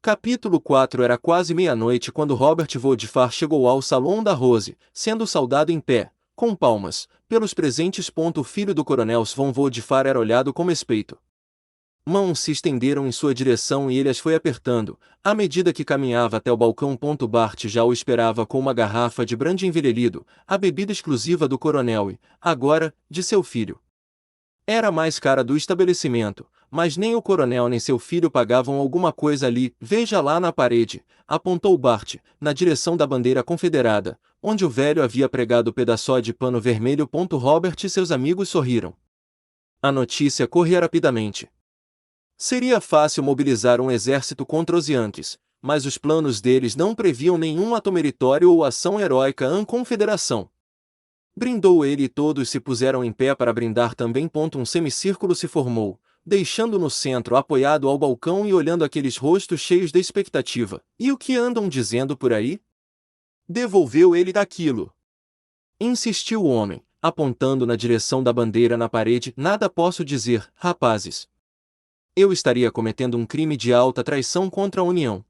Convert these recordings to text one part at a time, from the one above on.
Capítulo 4. Era quase meia-noite quando Robert Woodfar chegou ao salão da Rose, sendo saudado em pé, com palmas, pelos presentes. O filho do coronel Von Woodfar era olhado com respeito. Mãos se estenderam em sua direção e ele as foi apertando, à medida que caminhava até o balcão. Bart já o esperava com uma garrafa de brandy envelhecido, a bebida exclusiva do coronel e, agora, de seu filho. Era a mais cara do estabelecimento, mas nem o coronel nem seu filho pagavam alguma coisa ali. Veja lá na parede, apontou Bart, na direção da bandeira confederada, onde o velho havia pregado o pedaço de pano vermelho. Robert e seus amigos sorriram. A notícia corria rapidamente. Seria fácil mobilizar um exército contra os Yankees, mas os planos deles não previam nenhum ato meritório ou ação heróica à confederação. Brindou ele e todos se puseram em pé para brindar também. Um semicírculo se formou, deixando no centro apoiado ao balcão e olhando aqueles rostos cheios de expectativa. E o que andam dizendo por aí? Devolveu ele daquilo. Insistiu o homem, apontando na direção da bandeira na parede. Nada posso dizer, rapazes. Eu estaria cometendo um crime de alta traição contra a União.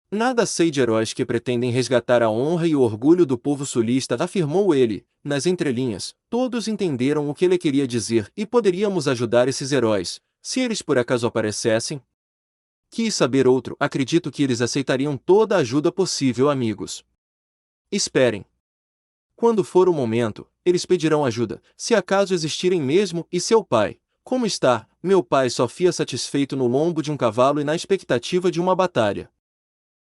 Nada sei de heróis que pretendem resgatar a honra e o orgulho do povo sulista, afirmou ele, nas entrelinhas. Todos entenderam o que ele queria dizer e poderíamos ajudar esses heróis, se eles por acaso aparecessem. Quis saber outro. Acredito que eles aceitariam toda a ajuda possível, amigos. Esperem. Quando for o momento, eles pedirão ajuda, se acaso existirem mesmo. E seu pai, como está? Meu pai só fia satisfeito no lombo de um cavalo e na expectativa de uma batalha.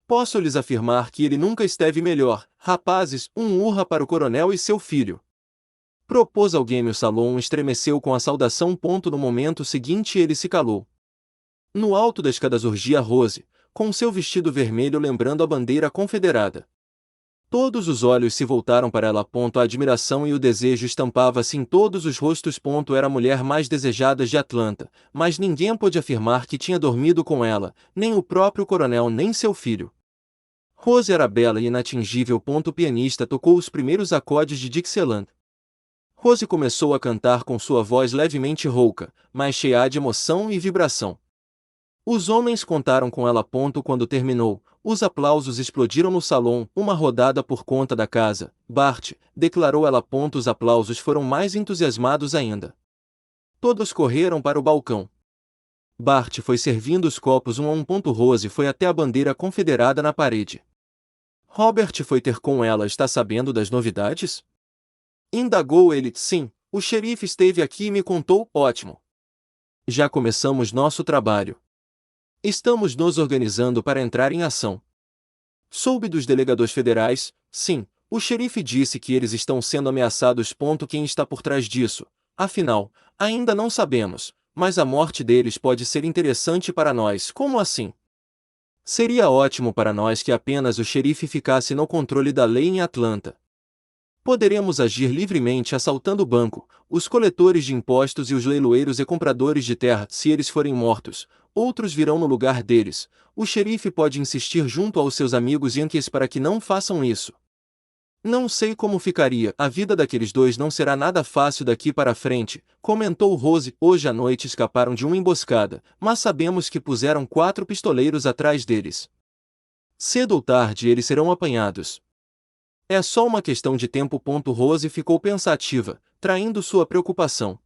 Posso lhes afirmar que ele nunca esteve melhor. Rapazes, um urra para o coronel e seu filho. Propôs alguém. O salão estremeceu com a saudação. No momento seguinte ele se calou. No alto da escada surgia Rose, com seu vestido vermelho lembrando a bandeira confederada. Todos os olhos se voltaram para ela. A admiração e o desejo estampava-se em todos os rostos. Era a mulher mais desejada de Atlanta, mas ninguém pôde afirmar que tinha dormido com ela, nem o próprio coronel nem seu filho. Rose era bela e inatingível. O pianista tocou os primeiros acordes de Dixieland. Rose começou a cantar com sua voz levemente rouca, mas cheia de emoção e vibração. Os homens contaram com ela. Quando terminou, os aplausos explodiram no salão. Uma rodada por conta da casa, Bart, declarou ela. Os aplausos foram mais entusiasmados ainda. Todos correram para o balcão. Bart foi servindo os copos um a um. Rose foi até a bandeira confederada na parede. Robert foi ter com ela. Está sabendo das novidades? Indagou ele. Sim, o xerife esteve aqui e me contou. Ótimo. Já começamos nosso trabalho. Estamos nos organizando para entrar em ação. Soube dos delegadores federais? Sim, o xerife disse que eles estão sendo ameaçados. Quem está por trás disso? Afinal, ainda não sabemos, mas a morte deles pode ser interessante para nós. Como assim? Seria ótimo para nós que apenas o xerife ficasse no controle da lei em Atlanta. Poderemos agir livremente assaltando o banco, os coletores de impostos e os leiloeiros e compradores de terra. Se eles forem mortos, outros virão no lugar deles. O xerife pode insistir junto aos seus amigos yankees para que não façam isso. Não sei como ficaria. A vida daqueles dois não será nada fácil daqui para frente, comentou Rose. Hoje à noite escaparam de uma emboscada, mas sabemos que puseram 4 pistoleiros atrás deles. Cedo ou tarde eles serão apanhados. É só uma questão de tempo. Rose ficou pensativa, traindo sua preocupação.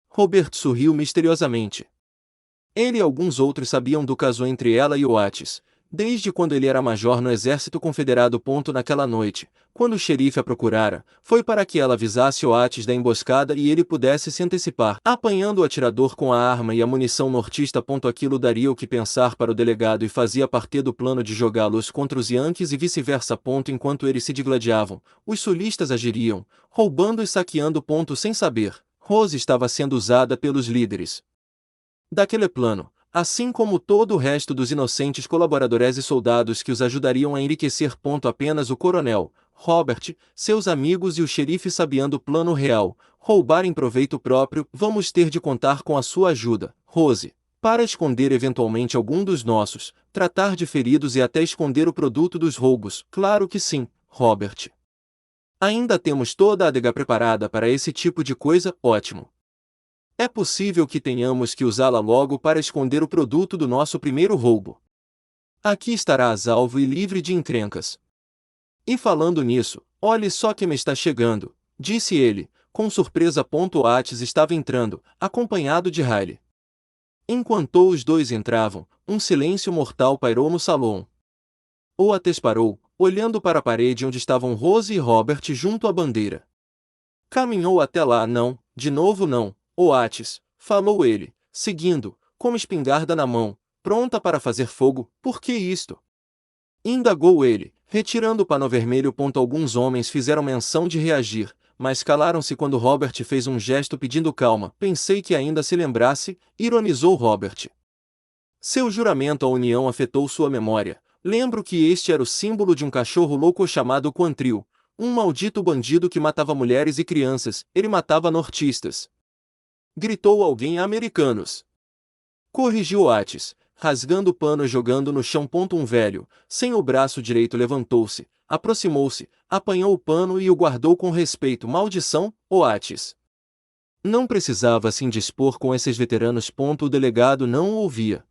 Robert sorriu misteriosamente. Ele e alguns outros sabiam do caso entre ela e Oates, desde quando ele era major no exército confederado. Naquela noite, quando o xerife a procurara, foi para que ela avisasse Oates da emboscada e ele pudesse se antecipar, apanhando o atirador com a arma e a munição nortista. Aquilo daria o que pensar para o delegado e fazia parte do plano de jogá-los contra os Yankees e vice-versa. Enquanto eles se digladiavam, os sulistas agiriam, roubando e saqueando. Sem saber, Rose estava sendo usada pelos líderes daquele plano, assim como todo o resto dos inocentes colaboradores e soldados que os ajudariam a enriquecer. Apenas o coronel, Robert, seus amigos e o xerife sabiam do plano real, roubar em proveito próprio. Vamos ter de contar com a sua ajuda, Rose, para esconder eventualmente algum dos nossos, tratar de feridos e até esconder o produto dos roubos. Claro que sim, Robert. Ainda temos toda a adega preparada para esse tipo de coisa. Ótimo. É possível que tenhamos que usá-la logo para esconder o produto do nosso primeiro roubo. Aqui estarás alvo e livre de encrencas. E falando nisso, olhe só quem me está chegando, disse ele, com surpresa. Oates estava entrando, acompanhado de Riley. Enquanto os dois entravam, um silêncio mortal pairou no salão. Oates parou, olhando para a parede onde estavam Rose e Robert junto à bandeira. Caminhou até lá. Não, de novo não, Oates, falou ele, seguindo, com uma espingarda na mão, pronta para fazer fogo. Por que isto? Indagou ele, retirando o pano vermelho. Alguns homens fizeram menção de reagir, mas calaram-se quando Robert fez um gesto pedindo calma. Pensei que ainda se lembrasse, ironizou Robert. Seu juramento à união afetou sua memória. Lembro que este era o símbolo de um cachorro louco chamado Quantrill, um maldito bandido que matava mulheres e crianças. Ele matava nortistas. Gritou alguém a americanos. Corrigiu Oates, rasgando o pano e jogando no chão. Um velho, sem o braço direito, levantou-se, aproximou-se, apanhou o pano e o guardou com respeito. Maldição, Oates. Não precisava se indispor com esses veteranos. O delegado não o ouvia.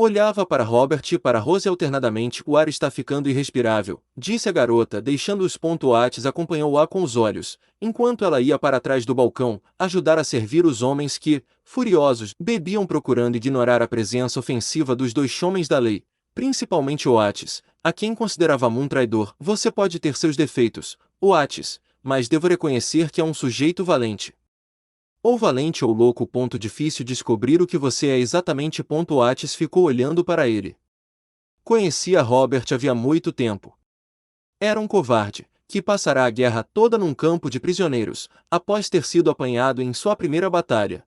Olhava para Robert e para Rose alternadamente. O ar está ficando irrespirável, disse a garota, deixando-os. Oates acompanhou-a com os olhos, enquanto ela ia para trás do balcão, ajudar a servir os homens que, furiosos, bebiam, procurando ignorar a presença ofensiva dos dois homens da lei, principalmente Oates, a quem considerava um traidor. Você pode ter seus defeitos, Oates, mas devo reconhecer que é um sujeito valente. Ou valente ou louco. Difícil descobrir o que você é exatamente. Oates ficou olhando para ele. Conhecia Robert havia muito tempo. Era um covarde, que passará a guerra toda num campo de prisioneiros, após ter sido apanhado em sua primeira batalha.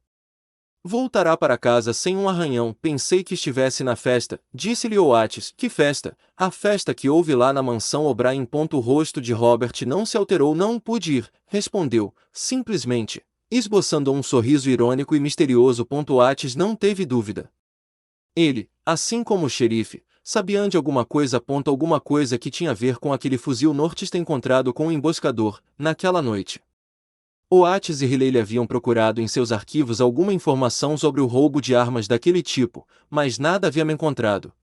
Voltará para casa sem um arranhão. Pensei que estivesse na festa, disse-lhe Oates. Que festa? A festa que houve lá na mansão O'Brien. O rosto de Robert não se alterou. Não pude ir, respondeu, simplesmente, esboçando um sorriso irônico e misterioso. Oates não teve dúvida. Ele, assim como o xerife, sabia de alguma coisa. Alguma coisa que tinha a ver com aquele fuzil nortista encontrado com o emboscador, naquela noite. Oates e Riley haviam procurado em seus arquivos alguma informação sobre o roubo de armas daquele tipo, mas nada haviam encontrado.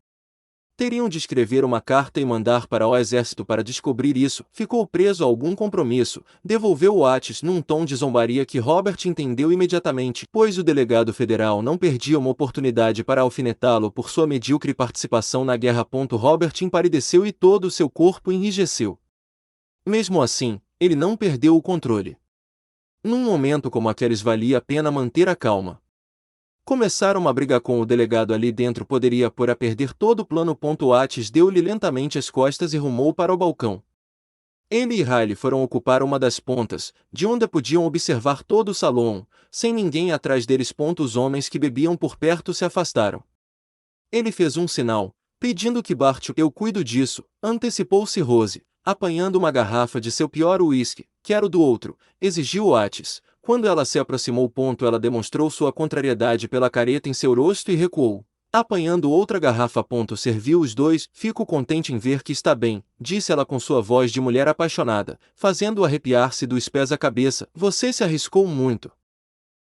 Teriam de escrever uma carta e mandar para o exército para descobrir isso. Ficou preso a algum compromisso, devolveu Oates num tom de zombaria que Robert entendeu imediatamente, pois o delegado federal não perdia uma oportunidade para alfinetá-lo por sua medíocre participação na guerra. Robert empalideceu e todo o seu corpo enrijeceu. Mesmo assim, ele não perdeu o controle. Num momento como aqueles valia a pena manter a calma. Começar uma briga com o delegado ali dentro poderia pôr a perder todo o plano. Oates deu-lhe lentamente as costas e rumou para o balcão. Ele e Riley foram ocupar uma das pontas, de onde podiam observar todo o salão, sem ninguém atrás deles. Os homens que bebiam por perto se afastaram. Ele fez um sinal, pedindo que Bart, eu cuido disso, antecipou-se Rose, apanhando uma garrafa de seu pior uísque, quero do outro, exigiu Oates. Quando ela se aproximou, ela demonstrou sua contrariedade pela careta em seu rosto e recuou. Apanhando outra garrafa. Serviu os dois. Fico contente em ver que está bem, disse ela com sua voz de mulher apaixonada, fazendo-o arrepiar-se dos pés à cabeça. Você se arriscou muito.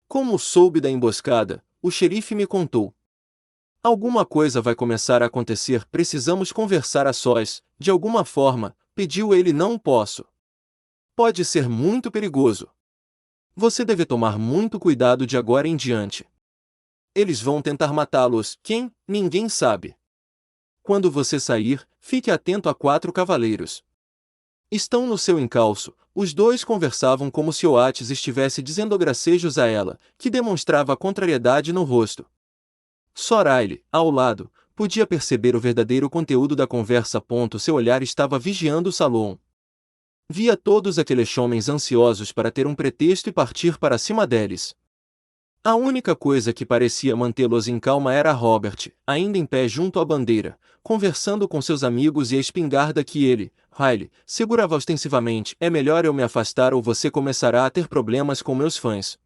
Como soube da emboscada, o xerife me contou. Alguma coisa vai começar a acontecer. Precisamos conversar a sós, de alguma forma, pediu ele. Não posso. Pode ser muito perigoso. Você deve tomar muito cuidado de agora em diante. Eles vão tentar matá-los. Quem? Ninguém sabe. Quando você sair, fique atento a 4 cavaleiros. Estão no seu encalço. Os dois conversavam como se Oates estivesse dizendo gracejos a ela, que demonstrava contrariedade no rosto. Só Riley, ao lado, podia perceber o verdadeiro conteúdo da conversa. Seu olhar estava vigiando o salão. Via todos aqueles homens ansiosos para ter um pretexto e partir para cima deles. A única coisa que parecia mantê-los em calma era Robert, ainda em pé junto à bandeira, conversando com seus amigos, e a espingarda que ele, Riley, segurava ostensivamente. É melhor eu me afastar ou você começará a ter problemas com meus fãs.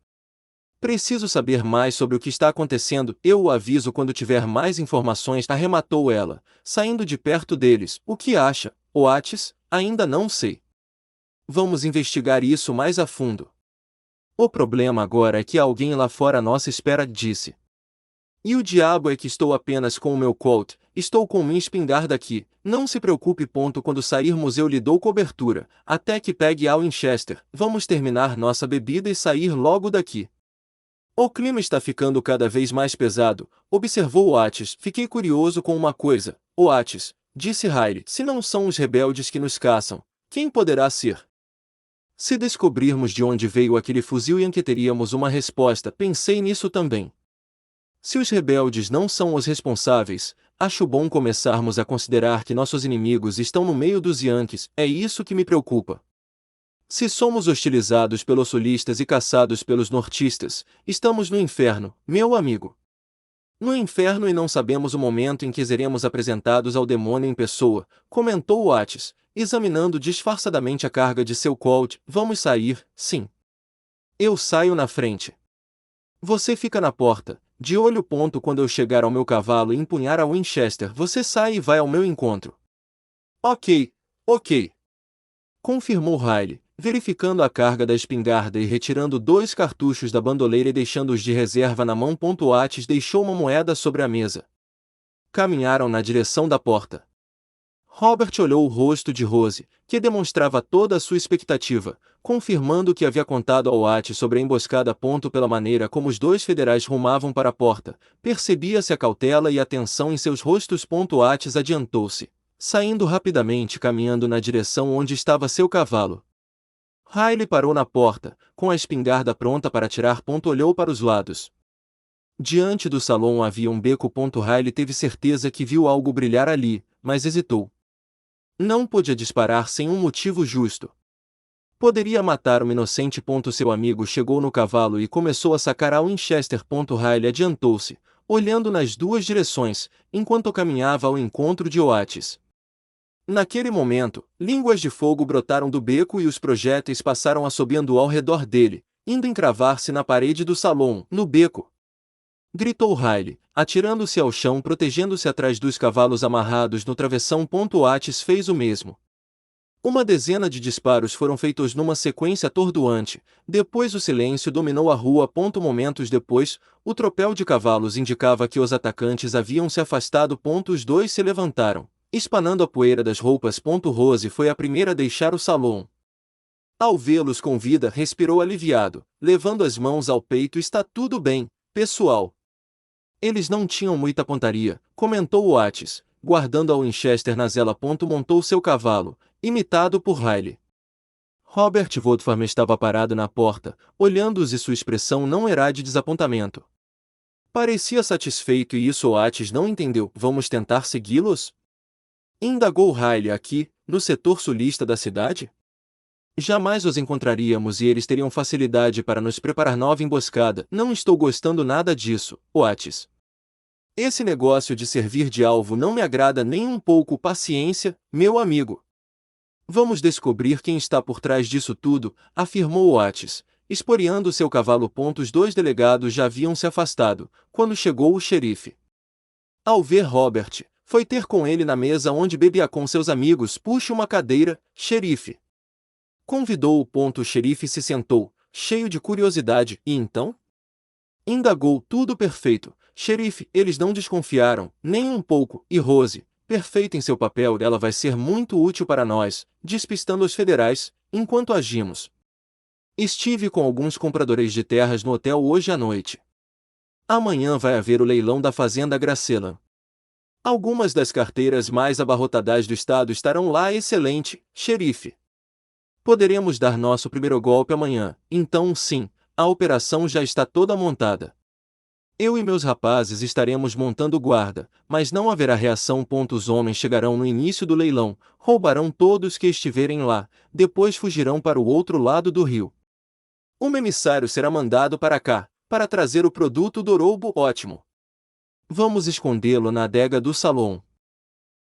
Preciso saber mais sobre o que está acontecendo. Eu o aviso quando tiver mais informações, arrematou ela, saindo de perto deles. O que acha, Oates? Ainda não sei. Vamos investigar isso mais a fundo. O problema agora é que há alguém lá fora à nossa espera, disse. E o diabo é que estou apenas com o meu Colt, estou com minha espingarda aqui, não se preocupe. Quando sairmos eu lhe dou cobertura, até que pegue a Winchester, vamos terminar nossa bebida e sair logo daqui. O clima está ficando cada vez mais pesado, observou Oates. Fiquei curioso com uma coisa, Oates, disse Riley. Se não são os rebeldes que nos caçam, quem poderá ser? Se descobrirmos de onde veio aquele fuzil Yankee teríamos uma resposta. Pensei nisso também. Se os rebeldes não são os responsáveis, acho bom começarmos a considerar que nossos inimigos estão no meio dos Yankees. É isso que me preocupa. Se somos hostilizados pelos sulistas e caçados pelos nortistas, estamos no inferno, meu amigo. No inferno e não sabemos o momento em que seremos apresentados ao demônio em pessoa, comentou Oates, examinando disfarçadamente a carga de seu Colt. Vamos sair, sim. Eu saio na frente. Você fica na porta, de olho. Quando eu chegar ao meu cavalo e empunhar a Winchester, você sai e vai ao meu encontro. Ok, confirmou Riley, verificando a carga da espingarda e retirando 2 cartuchos da bandoleira e deixando-os de reserva na mão. Oates deixou uma moeda sobre a mesa. Caminharam na direção da porta. Robert olhou o rosto de Rose, que demonstrava toda a sua expectativa, confirmando que havia contado ao Oates sobre a emboscada. Pela maneira como os 2 federais rumavam para a porta, percebia-se a cautela e a tensão em seus rostos. Oates adiantou-se, saindo rapidamente caminhando na direção onde estava seu cavalo. Riley parou na porta, com a espingarda pronta para atirar. Olhou para os lados. Diante do salão havia um beco. Riley teve certeza que viu algo brilhar ali, mas hesitou. Não podia disparar sem um motivo justo. Poderia matar um inocente. Seu amigo chegou no cavalo e começou a sacar a Winchester. Riley adiantou-se, olhando nas 2 direções, enquanto caminhava ao encontro de Oates. Naquele momento, línguas de fogo brotaram do beco e os projéteis passaram assobiando ao redor dele, indo encravar-se na parede do salão. No beco! Gritou Riley, atirando-se ao chão, protegendo-se atrás dos cavalos amarrados no travessão. Oates fez o mesmo. Uma dezena de disparos foram feitos numa sequência atordoante, depois o silêncio dominou a rua. Momentos depois, o tropel de cavalos indicava que os atacantes haviam se afastado. Os 2 se levantaram, espanando a poeira das roupas. Rose foi a primeira a deixar o salão. Ao vê-los com vida, respirou aliviado, levando as mãos ao peito. Está tudo bem, pessoal. Eles não tinham muita pontaria, comentou Oates, guardando a Winchester na zela. Montou seu cavalo, imitado por Riley. Robert Woodfarm estava parado na porta, olhando-os e sua expressão não era de desapontamento. Parecia satisfeito e isso Oates não entendeu. Vamos tentar segui-los? Indagou Riley. Aqui, no setor sulista da cidade? Jamais os encontraríamos e eles teriam facilidade para nos preparar nova emboscada. Não estou gostando nada disso, Oates. Esse negócio de servir de alvo não me agrada nem um pouco. Paciência, meu amigo. Vamos descobrir quem está por trás disso tudo, afirmou Oates, esporeando seu cavalo. Os 2 delegados já haviam se afastado, quando chegou o xerife. Ao ver Robert, foi ter com ele na mesa onde bebia com seus amigos. Puxe uma cadeira, xerife. Convidou-o. O xerife se sentou, cheio de curiosidade. E então? Indagou. Tudo perfeito, xerife. Eles não desconfiaram, nem um pouco. E Rose, perfeita em seu papel, ela vai ser muito útil para nós, despistando os federais, enquanto agimos. Estive com alguns compradores de terras no hotel hoje à noite. Amanhã vai haver o leilão da fazenda Graceland. Algumas das carteiras mais abarrotadas do estado estarão lá. Excelente, xerife. Poderemos dar nosso primeiro golpe amanhã. Então sim, a operação já está toda montada. Eu e meus rapazes estaremos montando guarda, mas não haverá reação. Os homens chegarão no início do leilão, roubarão todos que estiverem lá, depois fugirão para o outro lado do rio. Um emissário será mandado para cá, para trazer o produto do roubo. Ótimo. Vamos escondê-lo na adega do salão.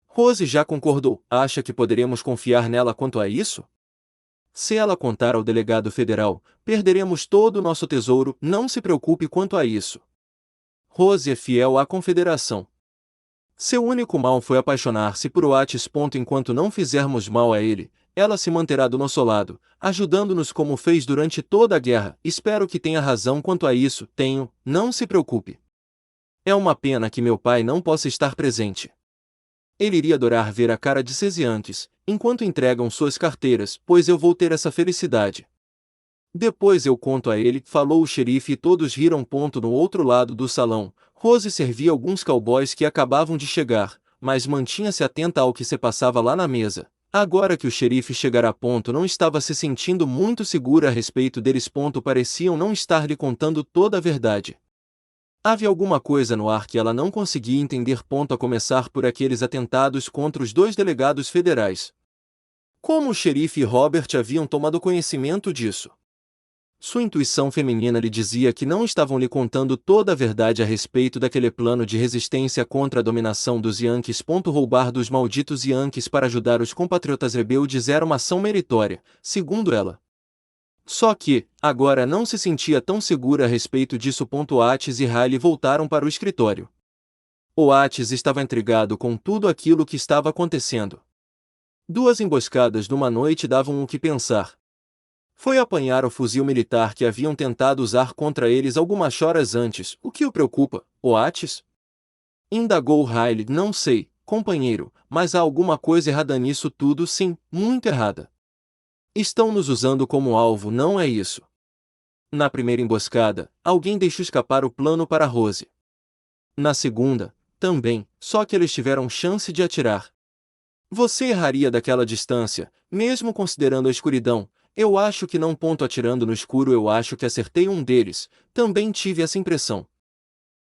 Rose já concordou. Acha que poderemos confiar nela quanto a isso? Se ela contar ao delegado federal, perderemos todo o nosso tesouro. Não se preocupe quanto a isso. Rose é fiel à Confederação. Seu único mal foi apaixonar-se por Oates. Enquanto não fizermos mal a ele, ela se manterá do nosso lado, ajudando-nos como fez durante toda a guerra. Espero que tenha razão quanto a isso. Tenho, não se preocupe. É uma pena que meu pai não possa estar presente. Ele iria adorar ver a cara de Cesiantes, enquanto entregam suas carteiras, pois eu vou ter essa felicidade. Depois eu conto a ele, falou o xerife e todos riram. No outro lado do salão, Rose servia alguns cowboys que acabavam de chegar, mas mantinha-se atenta ao que se passava lá na mesa. Agora que o xerife chegara, não estava se sentindo muito segura a respeito deles. Pareciam não estar lhe contando toda a verdade. Havia alguma coisa no ar que ela não conseguia entender. A começar por aqueles atentados contra os 2 delegados federais. Como o xerife e Robert haviam tomado conhecimento disso? Sua intuição feminina lhe dizia que não estavam lhe contando toda a verdade a respeito daquele plano de resistência contra a dominação dos Yankees. Roubar dos malditos Yankees para ajudar os compatriotas rebeldes era uma ação meritória, segundo ela. Só que, agora não se sentia tão segura a respeito disso. Oates e Riley voltaram para o escritório. Oates estava intrigado com tudo aquilo que estava acontecendo. 2 emboscadas numa noite davam o que pensar. Foi apanhar o fuzil militar que haviam tentado usar contra eles algumas horas antes. O que o preocupa, Oates? Indagou Riley. Não sei, companheiro, mas há alguma coisa errada nisso tudo. Sim, muito errada. Estão nos usando como alvo, não é isso? Na primeira emboscada, alguém deixou escapar o plano para Rose. Na segunda, também, só que eles tiveram chance de atirar. Você erraria daquela distância, mesmo considerando a escuridão. Eu acho que não. Atirando no escuro eu acho que acertei um deles, também tive essa impressão.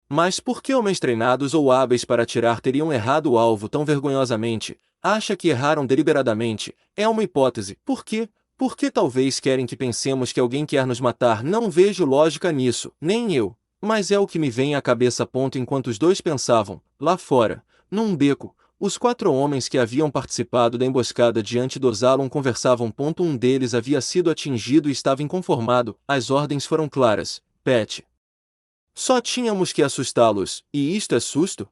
Mas por que homens treinados ou hábeis para atirar teriam errado o alvo tão vergonhosamente? Acha que erraram deliberadamente? É uma hipótese. Por quê? Porque talvez querem que pensemos que alguém quer nos matar. Não vejo lógica nisso, nem eu. Mas é o que me vem à cabeça. Enquanto os 2 pensavam, lá fora, num beco, os 4 homens que haviam participado da emboscada diante do Zalon conversavam. Um deles havia sido atingido e estava inconformado. As ordens foram claras, Pat. Só tínhamos que assustá-los, e isto é susto?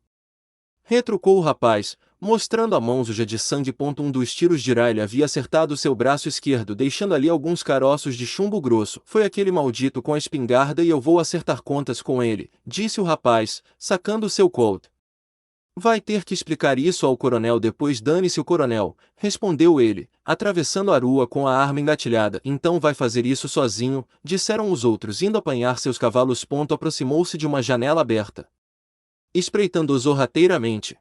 Retrucou o rapaz, mostrando a mão suja de sangue. Um dos tiros de Riley havia acertado seu braço esquerdo, deixando ali alguns caroços de chumbo grosso. Foi aquele maldito com a espingarda e eu vou acertar contas com ele, disse o rapaz, sacando seu Colt. Vai ter que explicar isso ao coronel depois. Dane-se o coronel, respondeu ele, atravessando a rua com a arma engatilhada. Então vai fazer isso sozinho, disseram os outros, indo apanhar seus cavalos. Aproximou-se de uma janela aberta, espreitando sorrateiramente.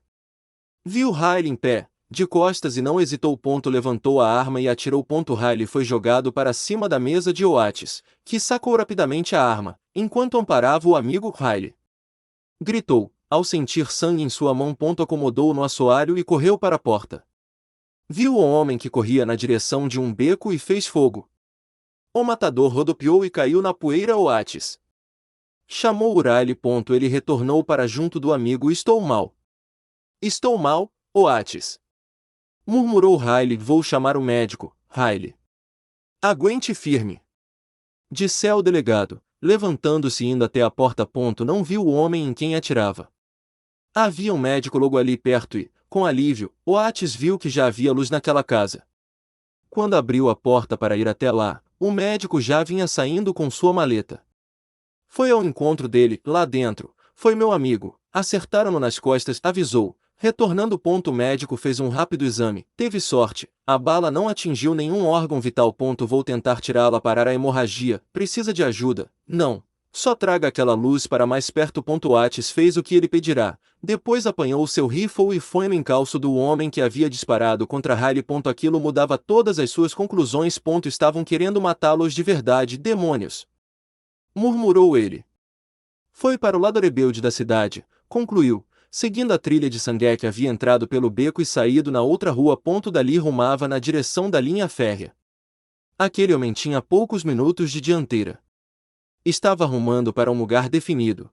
Viu Riley em pé, de costas, e não hesitou. Levantou a arma e atirou. Riley foi jogado para cima da mesa de Oates, que sacou rapidamente a arma, enquanto amparava o amigo. Riley gritou, ao sentir sangue em sua mão. Acomodou-o no assoalho e correu para a porta. Viu o homem que corria na direção de um beco e fez fogo. O matador rodopiou e caiu na poeira. Oates chamou Riley. Ele retornou para junto do amigo. Estou mal. Estou mal, Oates, murmurou Riley. Vou chamar o médico, Riley. Aguente firme, disse o delegado, levantando-se e indo até a porta. Não viu o homem em quem atirava. Havia um médico logo ali perto e, com alívio, Oates viu que já havia luz naquela casa. Quando abriu a porta para ir até lá, o médico já vinha saindo com sua maleta. Foi ao encontro dele, lá dentro. Foi meu amigo. Acertaram-no nas costas, avisou. Retornando. O médico fez um rápido exame. Teve sorte. A bala não atingiu nenhum órgão vital. Vou tentar tirá-la, parar a hemorragia. Precisa de ajuda? Não. Só traga aquela luz para mais perto. Oates fez o que ele pedirá. Depois apanhou seu rifle e foi no encalço do homem que havia disparado contra Riley. Aquilo mudava todas as suas conclusões. Estavam querendo matá-los de verdade. Demônios! Murmurou ele. Foi para o lado rebelde da cidade, concluiu, seguindo a trilha de sangue que havia entrado pelo beco e saído na outra rua. Dali rumava na direção da linha férrea. Aquele homem tinha poucos minutos de dianteira. Estava rumando para um lugar definido.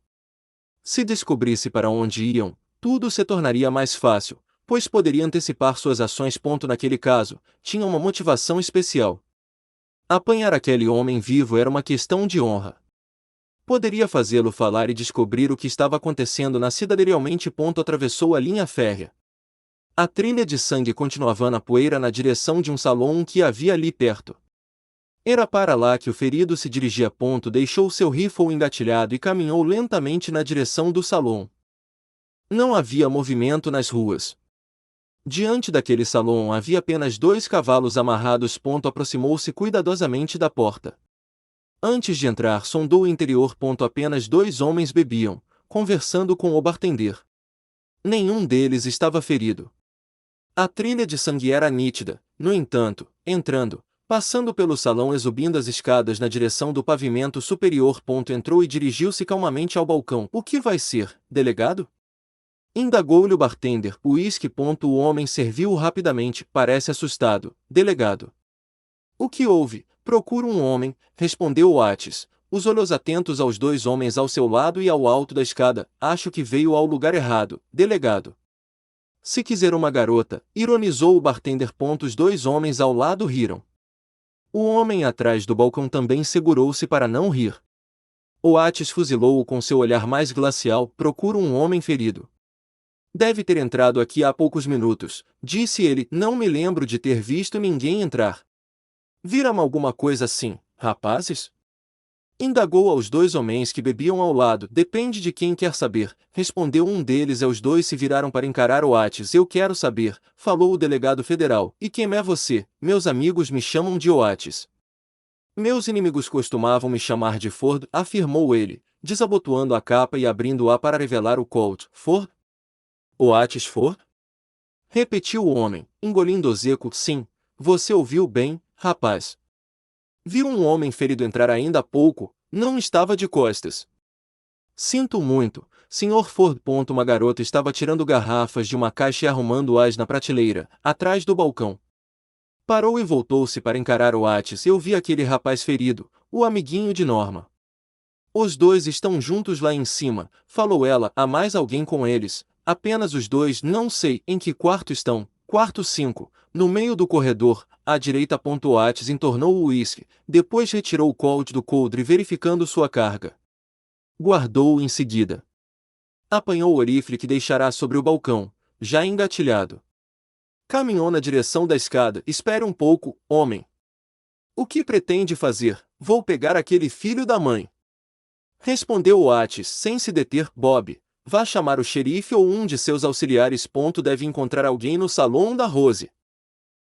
Se descobrisse para onde iam, tudo se tornaria mais fácil, pois poderia antecipar suas ações. Naquele caso, tinha uma motivação especial. Apanhar aquele homem vivo era uma questão de honra. Poderia fazê-lo falar e descobrir o que estava acontecendo na cidade realmente. Atravessou a linha férrea. A trilha de sangue continuava na poeira na direção de um salão que havia ali perto. Era para lá que o ferido se dirigia. Deixou seu rifle engatilhado e caminhou lentamente na direção do salão. Não havia movimento nas ruas. Diante daquele salão havia apenas 2 cavalos amarrados. Aproximou-se cuidadosamente da porta. Antes de entrar, sondou o interior. Apenas 2 homens bebiam, conversando com o bartender. Nenhum deles estava ferido. A trilha de sangue era nítida. No entanto, entrando, passando pelo salão e subindo as escadas na direção do pavimento superior. Entrou e dirigiu-se calmamente ao balcão. O que vai ser, delegado? Indagou-lhe o bartender. Uísque. O homem serviu-o rapidamente. Parece assustado, delegado. O que houve? Procuro um homem, respondeu Oates, os olhos atentos aos 2 homens ao seu lado e ao alto da escada. Acho que veio ao lugar errado, delegado. Se quiser uma garota, ironizou o bartender. Os 2 homens ao lado riram. O homem atrás do balcão também segurou-se para não rir. Oates fuzilou-o com seu olhar mais glacial. Procuro um homem ferido. Deve ter entrado aqui há poucos minutos, disse ele. Não me lembro de ter visto ninguém entrar. Viram alguma coisa assim, rapazes? Indagou aos 2 homens que bebiam ao lado. Depende de quem quer saber, respondeu um deles e os 2 se viraram para encarar Oates. Eu quero saber, falou o delegado federal. E quem é você? Meus amigos me chamam de Oates. Meus inimigos costumavam me chamar de Ford, afirmou ele, desabotoando a capa e abrindo-a para revelar o Colt. Ford? Oates Ford? Repetiu o homem, engolindo o seco. Sim, você ouviu bem, rapaz. Viu um homem ferido entrar ainda há pouco, não estava de costas. Sinto muito, Sr. Ford. Uma garota estava tirando garrafas de uma caixa e arrumando-as na prateleira, atrás do balcão. Parou e voltou-se para encarar Oates. Eu vi aquele rapaz ferido, o amiguinho de Norma. Os 2 estão juntos lá em cima, falou ela. Há mais alguém com eles? Apenas os 2. Não sei em que quarto estão. Quarto 5, no meio do corredor, à direita. Oates entornou o uísque, depois retirou o Colt do coldre verificando sua carga. Guardou-o em seguida. Apanhou o rifle que deixará sobre o balcão, já engatilhado. Caminhou na direção da escada. Espere um pouco, homem. O que pretende fazer? Vou pegar aquele filho da mãe. Respondeu Oates sem se deter. Bob, vá chamar o xerife ou um de seus auxiliares. Deve encontrar alguém no salão da Rose.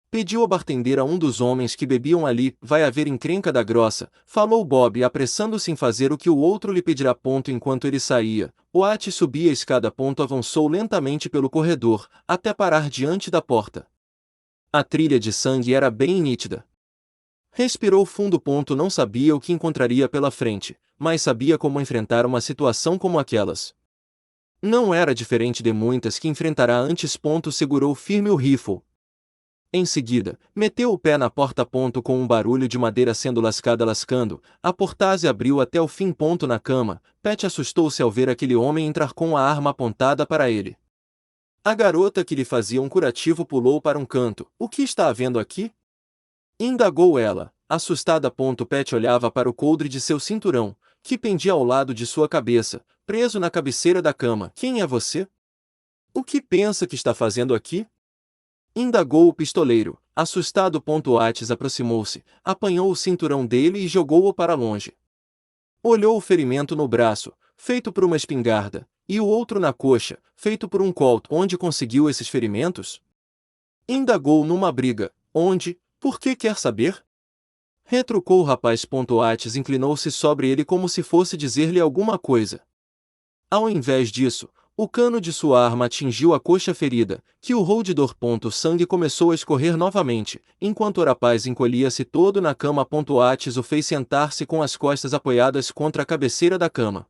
Pediu a bartender a um dos homens que bebiam ali. Vai haver encrenca da grossa, falou Bob apressando-se em fazer o que o outro lhe pedirá. Enquanto ele saía, Oates subia a escada. Avançou lentamente pelo corredor, até parar diante da porta. A trilha de sangue era bem nítida. Respirou fundo. Não sabia o que encontraria pela frente, mas sabia como enfrentar uma situação como aquelas. Não era diferente de muitas que enfrentará antes. Segurou firme o rifle. Em seguida, meteu o pé na porta. Com um barulho de madeira sendo lascando, a portase abriu até o fim. Na cama, Pat assustou-se ao ver aquele homem entrar com a arma apontada para ele. A garota que lhe fazia um curativo pulou para um canto. O que está havendo aqui? Indagou ela, assustada. Pat olhava para o coldre de seu cinturão, que pendia ao lado de sua cabeça, preso na cabeceira da cama. Quem é você? O que pensa que está fazendo aqui? Indagou o pistoleiro, assustado. Oates aproximou-se, apanhou o cinturão dele e jogou-o para longe. Olhou o ferimento no braço, feito por uma espingarda, e o outro na coxa, feito por um Colt. Onde conseguiu esses ferimentos? Indagou numa briga. Onde? Por que quer saber? Retrucou o rapaz. Oates inclinou-se sobre ele como se fosse dizer-lhe alguma coisa. Ao invés disso, o cano de sua arma atingiu a coxa ferida, que urrou de dor. O sangue começou a escorrer novamente, enquanto o rapaz encolhia-se todo na cama. Oates o fez sentar-se com as costas apoiadas contra a cabeceira da cama.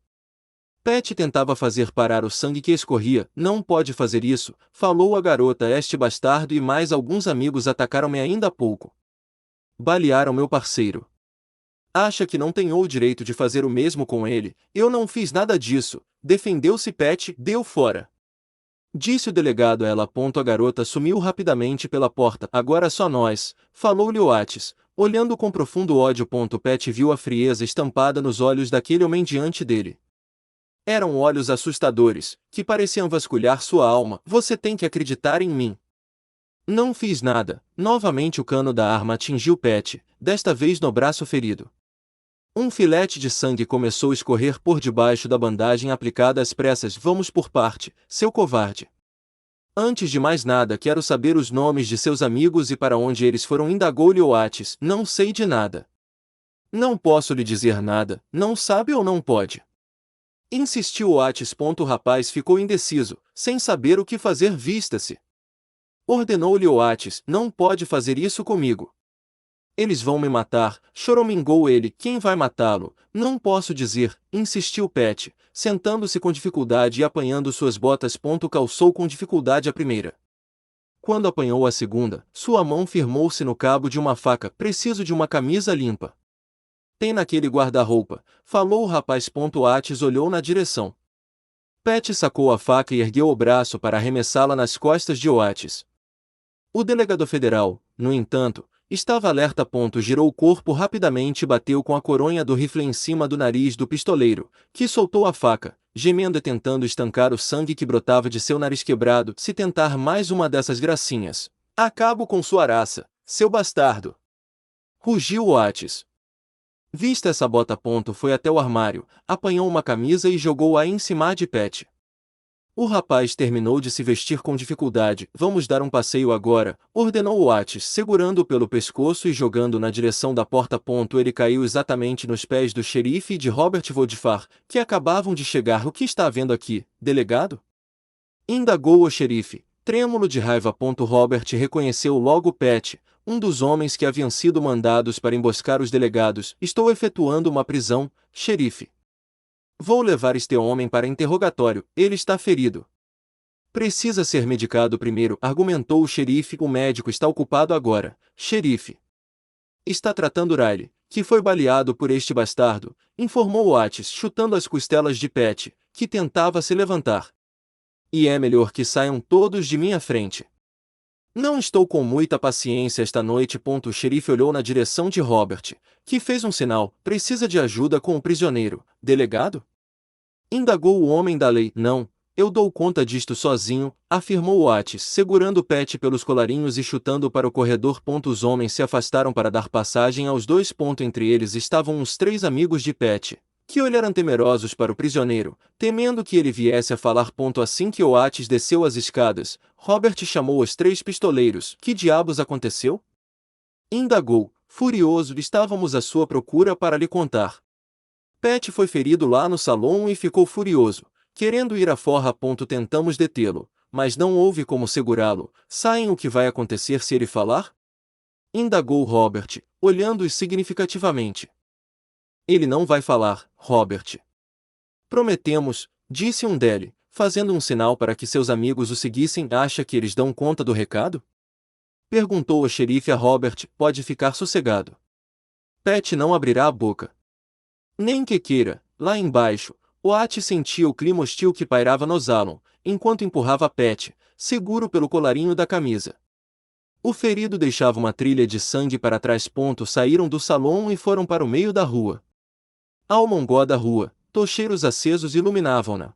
Pat tentava fazer parar o sangue que escorria. Não pode fazer isso, falou a garota. Este bastardo e mais alguns amigos atacaram-me ainda há pouco. Balearam meu parceiro. Acha que não tenho o direito de fazer o mesmo com ele? Eu não fiz nada disso, defendeu-se Pat. Deu fora. Disse o delegado a ela. A garota sumiu rapidamente pela porta. Agora só nós, falou-lhe Oates, olhando com profundo ódio. Pat viu a frieza estampada nos olhos daquele homem diante dele. Eram olhos assustadores, que pareciam vasculhar sua alma. Você tem que acreditar em mim. Não fiz nada. Novamente o cano da arma atingiu Pat, desta vez no braço ferido. Um filete de sangue começou a escorrer por debaixo da bandagem aplicada às pressas. Vamos por parte, seu covarde. Antes de mais nada quero saber os nomes de seus amigos e para onde eles foram, indagou-lhe Oates. Não sei de nada. Não posso lhe dizer nada, não sabe ou não pode? Insistiu Oates. O rapaz ficou indeciso, sem saber o que fazer. Vista-se. Ordenou-lhe Oates. Não pode fazer isso comigo. Eles vão me matar, choramingou ele. Quem vai matá-lo? Não posso dizer, insistiu Pet, sentando-se com dificuldade e apanhando suas botas. Calçou com dificuldade a primeira. Quando apanhou a segunda, sua mão firmou-se no cabo de uma faca. Preciso de uma camisa limpa. Tem naquele guarda-roupa, falou o rapaz. Oates olhou na direção. Pet sacou a faca e ergueu o braço para arremessá-la nas costas de Oates. O delegado federal, no entanto, estava alerta. Girou o corpo rapidamente e bateu com a coronha do rifle em cima do nariz do pistoleiro, que soltou a faca, gemendo e tentando estancar o sangue que brotava de seu nariz quebrado. Se tentar mais uma dessas gracinhas, acabo com sua raça, seu bastardo! Rugiu Oates. Vista essa bota. Foi até o armário, apanhou uma camisa e jogou-a em cima de Pet. O rapaz terminou de se vestir com dificuldade. Vamos dar um passeio agora, ordenou Oates, segurando-o pelo pescoço e jogando na direção da porta. Ele caiu exatamente nos pés do xerife e de Robert Vodfar, que acabavam de chegar. O que está havendo aqui, delegado? Indagou o xerife, trêmulo de raiva. Robert reconheceu logo Pet, um dos homens que haviam sido mandados para emboscar os delegados. Estou efetuando uma prisão, xerife. Vou levar este homem para interrogatório, ele está ferido. Precisa ser medicado primeiro, argumentou o xerife. O médico está ocupado agora, xerife. Está tratando Riley, que foi baleado por este bastardo, informou Oates, chutando as costelas de Pet, que tentava se levantar. E é melhor que saiam todos de minha frente. Não estou com muita paciência esta noite. O xerife olhou na direção de Robert, que fez um sinal. Precisa de ajuda com o prisioneiro, delegado? Indagou o homem da lei. Não, eu dou conta disto sozinho, afirmou Oates, segurando Pet pelos colarinhos e chutando para o corredor. Os homens se afastaram para dar passagem aos dois. Entre eles estavam os 3 amigos de Pet, que olharam temerosos para o prisioneiro, temendo que ele viesse a falar. Assim que Oates desceu as escadas, Robert chamou os 3 pistoleiros. Que diabos aconteceu? Indagou, furioso. Estávamos à sua procura para lhe contar. Pet foi ferido lá no salão e ficou furioso, querendo ir à forra. Tentamos detê-lo, mas não houve como segurá-lo. Sabem o que vai acontecer se ele falar? Indagou Robert, olhando-os significativamente. Ele não vai falar, Robert. Prometemos, disse um dele, fazendo um sinal para que seus amigos o seguissem. Acha que eles dão conta do recado? Perguntou o xerife a Robert. Pode ficar sossegado. Pet não abrirá a boca. Nem que queira. Lá embaixo, Oates sentia o clima hostil que pairava no salão, enquanto empurrava Pet, seguro pelo colarinho da camisa. O ferido deixava uma trilha de sangue para trás. Saíram do salão e foram para o meio da rua. Ao longo da rua, tocheiros acesos iluminavam-na.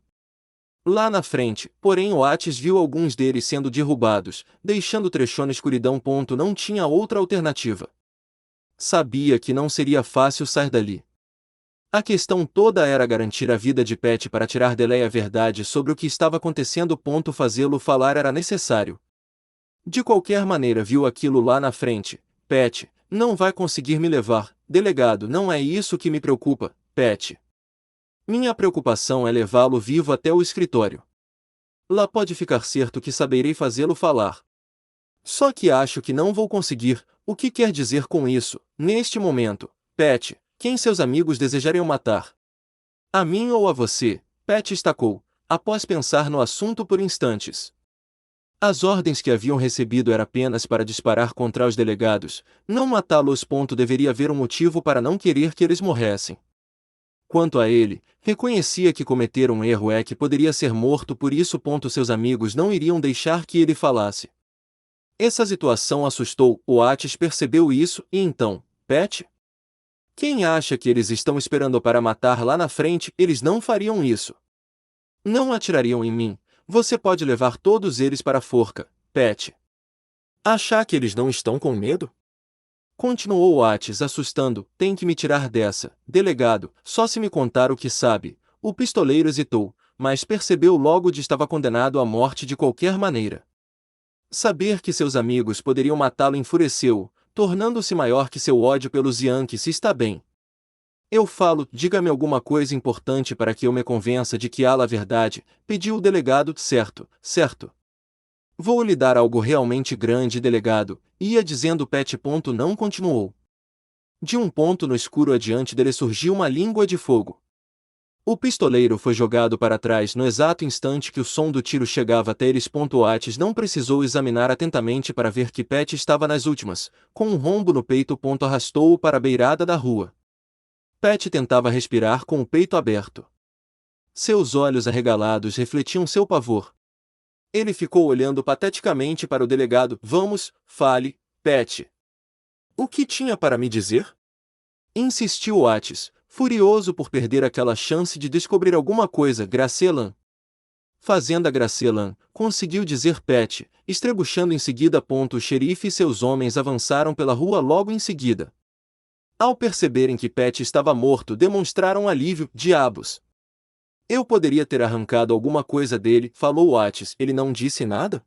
Lá na frente, porém, Oates viu alguns deles sendo derrubados, deixando o trecho na escuridão. Não tinha outra alternativa. Sabia que não seria fácil sair dali. A questão toda era garantir a vida de Pet para tirar dele a verdade sobre o que estava acontecendo. Fazê-lo falar era necessário. De qualquer maneira viu aquilo lá na frente. Pet, não vai conseguir me levar, delegado. Não é isso que me preocupa, Pet. Minha preocupação é levá-lo vivo até o escritório. Lá pode ficar certo que saberei fazê-lo falar. Só que acho que não vou conseguir. O que quer dizer com isso? Neste momento, Pet, quem seus amigos desejariam matar? A mim ou a você? Pet estacou, após pensar no assunto por instantes. As ordens que haviam recebido eram apenas para disparar contra os delegados, não matá-los. Deveria haver um motivo para não querer que eles morressem. Quanto a ele, reconhecia que cometer um erro que poderia ser morto. Por isso, seus amigos não iriam deixar que ele falasse. Essa situação assustou. Oates percebeu isso e então, Pet? Quem acha que eles estão esperando para matar lá na frente? Eles não fariam isso. Não atirariam em mim. Você pode levar todos eles para a forca, Pet. Achar que eles não estão com medo? Continuou Oates, assustando. Tem que me tirar dessa, delegado, só se me contar o que sabe. O pistoleiro hesitou, mas percebeu logo que estava condenado à morte de qualquer maneira. Saber que seus amigos poderiam matá-lo enfureceu-o, tornando-se maior que seu ódio pelos Yankees. Está bem. Eu falo, diga-me alguma coisa importante para que eu me convença de que há a verdade, pediu o delegado. Certo, certo. Vou lhe dar algo realmente grande, delegado, ia dizendo Pat. Não continuou. De um ponto no escuro adiante dele surgiu uma língua de fogo. O pistoleiro foi jogado para trás no exato instante que o som do tiro chegava até eles. Oates não precisou examinar atentamente para ver que Pat estava nas últimas, com um rombo no peito. Arrastou-o para a beirada da rua. Pat tentava respirar com o peito aberto. Seus olhos arregalados refletiam seu pavor. Ele ficou olhando pateticamente para o delegado. Vamos, fale, Pat. O que tinha para me dizer? Insistiu Oates, furioso por perder aquela chance de descobrir alguma coisa. Gracelan. Fazenda Gracelan, conseguiu dizer Pat, estrebuchando em seguida. O xerife e seus homens avançaram pela rua logo em seguida. Ao perceberem que Pat estava morto, demonstraram alívio. Diabos! Eu poderia ter arrancado alguma coisa dele, falou Oates. Ele não disse nada?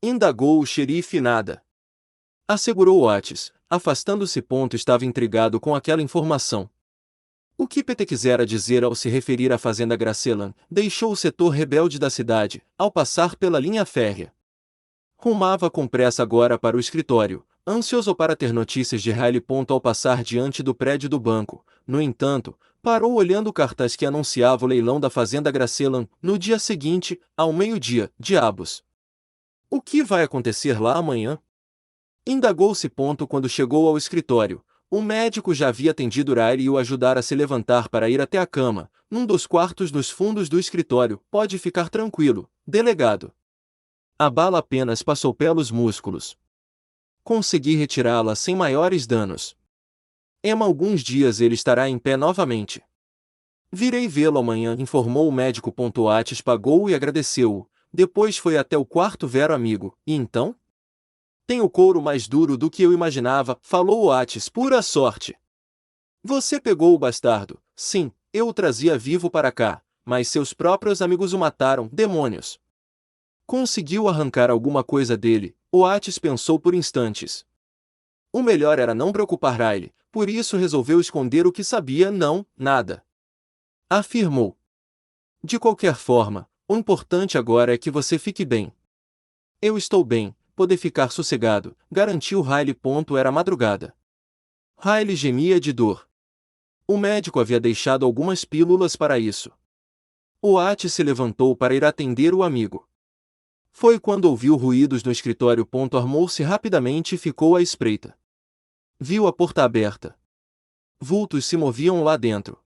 Indagou o xerife. Nada. Assegurou Oates, afastando-se. Estava intrigado com aquela informação. O que Pat quisera dizer ao se referir à fazenda Gracelan? Deixou o setor rebelde da cidade, ao passar pela linha férrea. Rumava com pressa agora para o escritório, ansioso para ter notícias de Riley. Ao passar diante do prédio do banco, no entanto, parou olhando o cartaz que anunciava o leilão da fazenda Gracelan, no dia seguinte, ao meio-dia. Diabos! O que vai acontecer lá amanhã? Indagou-se. Quando chegou ao escritório, o médico já havia atendido Riley e o ajudara a se levantar para ir até a cama, num dos quartos nos fundos do escritório. Pode ficar tranquilo, delegado. A bala apenas passou pelos músculos. Consegui retirá-la sem maiores danos. Alguns dias ele estará em pé novamente. Virei vê-lo amanhã, informou o médico. Oates pagou e agradeceu-o. Depois foi até o quarto ver o amigo. E então? Tem o couro mais duro do que eu imaginava, falou Oates. Pura sorte. Você pegou o bastardo. Sim, eu o trazia vivo para cá, mas seus próprios amigos o mataram. Demônios! Conseguiu arrancar alguma coisa dele? Oates pensou por instantes. O melhor era não preocupar Riley, por isso resolveu esconder o que sabia. Não, nada. Afirmou. De qualquer forma, o importante agora é que você fique bem. Eu estou bem, pode ficar sossegado, garantiu Riley. Era madrugada. Riley gemia de dor. O médico havia deixado algumas pílulas para isso. Oates se levantou para ir atender o amigo. Foi quando ouviu ruídos no escritório. Armou-se rapidamente e ficou à espreita. Viu a porta aberta. Vultos se moviam lá dentro.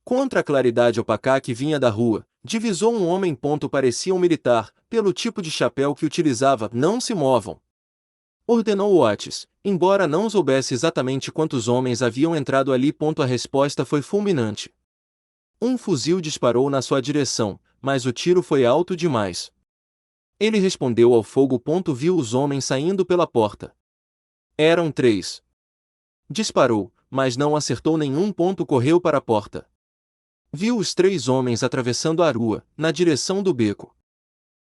Contra a claridade opaca que vinha da rua, divisou um homem. Parecia um militar, pelo tipo de chapéu que utilizava. Não se movam! Ordenou Oates, embora não soubesse exatamente quantos homens haviam entrado ali. A resposta foi fulminante. Um fuzil disparou na sua direção, mas o tiro foi alto demais. Ele respondeu ao fogo. Viu os homens saindo pela porta. Eram 3. Disparou, mas não acertou nenhum. Correu para a porta. Viu os 3 homens atravessando a rua, na direção do beco.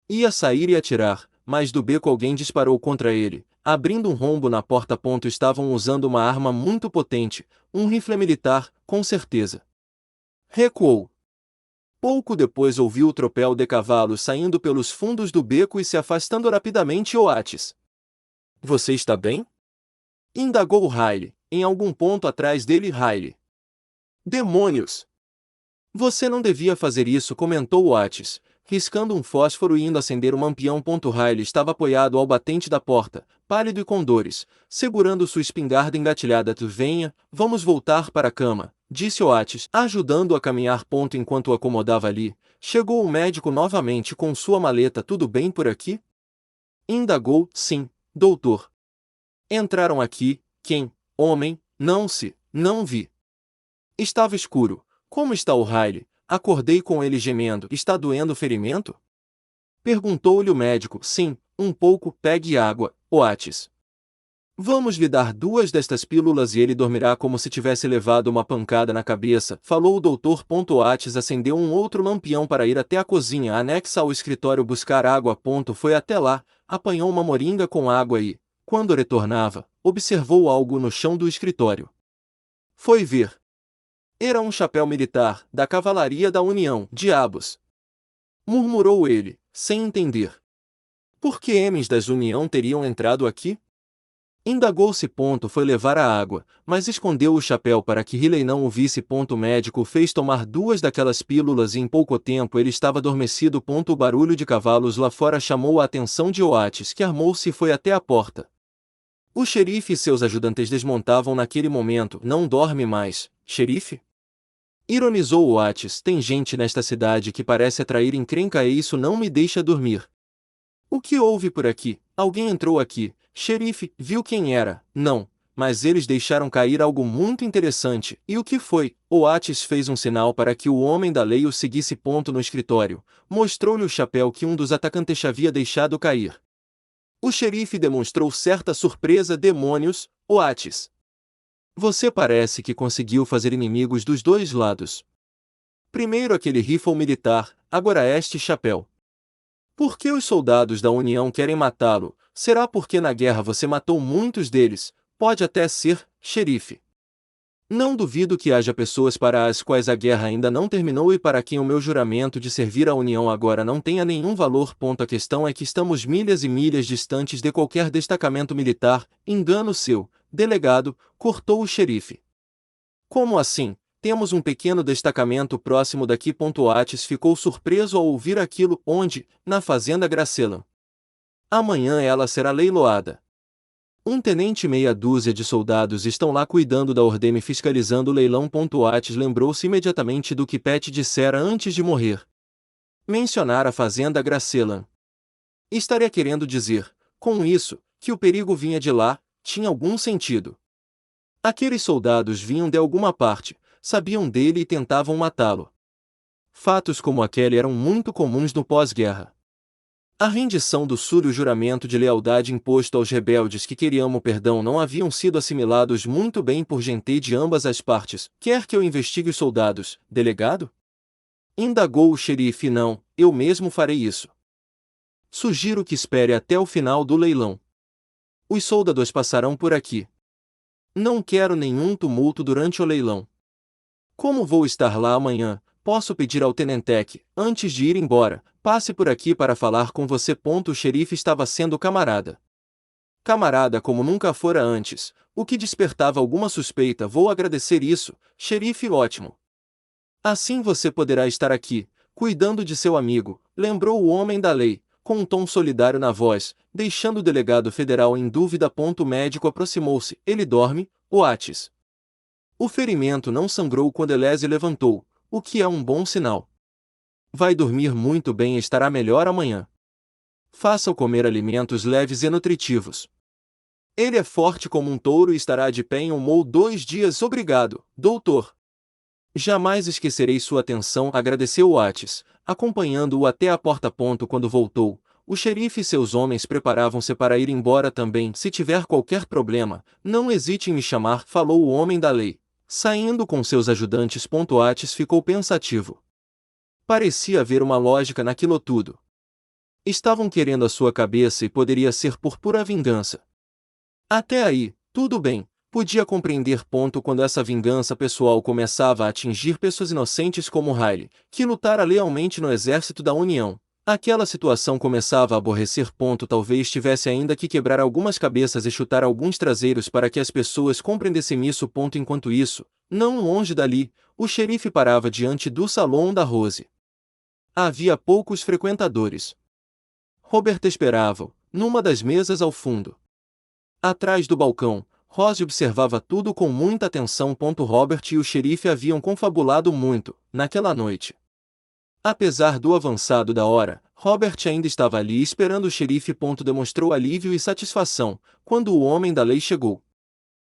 Ia sair e atirar, mas do beco alguém disparou contra ele, abrindo um rombo na porta. Estavam usando uma arma muito potente, um rifle militar, com certeza. Recuou. Pouco depois ouviu o tropel de cavalos saindo pelos fundos do beco e se afastando rapidamente. Oates. Você está bem? Indagou Riley, em algum ponto atrás dele. Riley. Demônios! Você não devia fazer isso, comentou Oates, riscando um fósforo e indo acender o lampião. Riley estava apoiado ao batente da porta, pálido e com dores, segurando sua espingarda engatilhada. Venha, vamos voltar para a cama, disse Oates, ajudando-o a caminhar. Enquanto o acomodava ali, chegou o médico novamente com sua maleta. Tudo bem por aqui? Indagou. Sim, doutor. Entraram aqui. Quem? Homem? Não vi. Estava escuro. Como está o Riley? Acordei com ele gemendo. Está doendo o ferimento? Perguntou-lhe o médico. Sim, um pouco. Pegue água, Oates. Vamos lhe dar 2 destas pílulas e ele dormirá como se tivesse levado uma pancada na cabeça, falou o doutor. Oates acendeu um outro lampião para ir até a cozinha anexa ao escritório buscar água. Foi até lá, apanhou uma moringa com água e, quando retornava, observou algo no chão do escritório. Foi ver. Era um chapéu militar, da Cavalaria da União. Diabos! Murmurou ele, sem entender. Por que homens da União teriam entrado aqui? Indagou-se. Foi levar a água, mas escondeu o chapéu para que Riley não o visse. O médico fez tomar 2 daquelas pílulas e em pouco tempo ele estava adormecido. O barulho de cavalos lá fora chamou a atenção de Oates, que armou-se e foi até a porta. O xerife e seus ajudantes desmontavam naquele momento. Não dorme mais, xerife? Ironizou Oates. Tem gente nesta cidade que parece atrair encrenca e isso não me deixa dormir. O que houve por aqui? Alguém entrou aqui. Xerife, viu quem era? Não, mas eles deixaram cair algo muito interessante. E o que foi? Oates fez um sinal para que o homem da lei o seguisse. No escritório, mostrou-lhe o chapéu que um dos atacantes havia deixado cair. O xerife demonstrou certa surpresa. Demônios, Oates! Você parece que conseguiu fazer inimigos dos 2 lados. Primeiro aquele rifle militar, agora este chapéu. Por que os soldados da União querem matá-lo? Será porque na guerra você matou muitos deles? Pode até ser, xerife. Não duvido que haja pessoas para as quais a guerra ainda não terminou e para quem o meu juramento de servir à União agora não tenha nenhum valor. A questão é que estamos milhas e milhas distantes de qualquer destacamento militar. Engano seu, delegado, cortou o xerife. Como assim? Temos um pequeno destacamento próximo daqui. Oates ficou surpreso ao ouvir aquilo. Onde? Na fazenda Gracelan. Amanhã ela será leiloada. Um tenente e meia dúzia de soldados estão lá cuidando da ordem e fiscalizando o leilão. Oates lembrou-se imediatamente do que Pat dissera antes de morrer. Mencionar a fazenda Gracelan. Estaria querendo dizer, com isso, que o perigo vinha de lá. Tinha algum sentido. Aqueles soldados vinham de alguma parte, sabiam dele e tentavam matá-lo. Fatos como aquele eram muito comuns no pós-guerra. A rendição do Sul e o juramento de lealdade imposto aos rebeldes que queriam o perdão não haviam sido assimilados muito bem por gente de ambas as partes. Quer que eu investigue os soldados, delegado? Indagou o xerife. Não, eu mesmo farei isso. Sugiro que espere até o final do leilão. Os soldados passarão por aqui. Não quero nenhum tumulto durante o leilão. Como vou estar lá amanhã, posso pedir ao tenentec, antes de ir embora, passe por aqui para falar com você. O xerife estava sendo camarada. Camarada como nunca fora antes, o que despertava alguma suspeita. Vou agradecer isso, xerife. Ótimo. Assim você poderá estar aqui, cuidando de seu amigo, lembrou o homem da lei, com um tom solidário na voz, deixando o delegado federal em dúvida. O médico aproximou-se. Ele dorme, Oates? O ferimento não sangrou quando ele se levantou, o que é um bom sinal. Vai dormir muito bem e estará melhor amanhã. Faça-o comer alimentos leves e nutritivos. Ele é forte como um touro e estará de pé em 1 ou 2 dias. Obrigado, doutor. Jamais esquecerei sua atenção, agradeceu Oates, acompanhando-o até a porta. Quando voltou, o xerife e seus homens preparavam-se para ir embora também. Se tiver qualquer problema, não hesite em me chamar, falou o homem da lei, saindo com seus ajudantes. Oates ficou pensativo. Parecia haver uma lógica naquilo tudo. Estavam querendo a sua cabeça e poderia ser por pura vingança. Até aí, tudo bem. Podia compreender. Quando essa vingança pessoal começava a atingir pessoas inocentes como Riley, que lutara lealmente no exército da União, aquela situação começava a aborrecer. Talvez tivesse ainda que quebrar algumas cabeças e chutar alguns traseiros para que as pessoas compreendessem isso. Enquanto isso, não longe dali, o xerife parava diante do salão da Rose. Havia poucos frequentadores. Robert esperava-o, numa das mesas ao fundo. Atrás do balcão, Rose observava tudo com muita atenção. Robert e o xerife haviam confabulado muito, naquela noite. Apesar do avançado da hora, Robert ainda estava ali esperando o xerife. Demonstrou alívio e satisfação, quando o homem da lei chegou.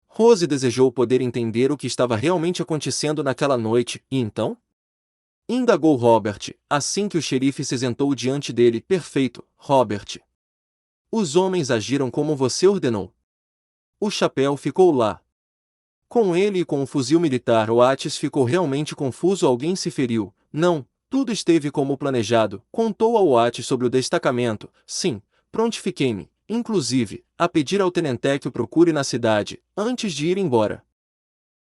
Rose desejou poder entender o que estava realmente acontecendo naquela noite, e então? Indagou Robert, assim que o xerife se sentou diante dele. Perfeito, Robert. Os homens agiram como você ordenou. O chapéu ficou lá. Com ele e com o fuzil militar, Oates ficou realmente confuso. Alguém se feriu? Não, tudo esteve como planejado. Contou a Oates sobre o destacamento. Sim, prontifiquei-me, inclusive, a pedir ao tenente que o procure na cidade, antes de ir embora.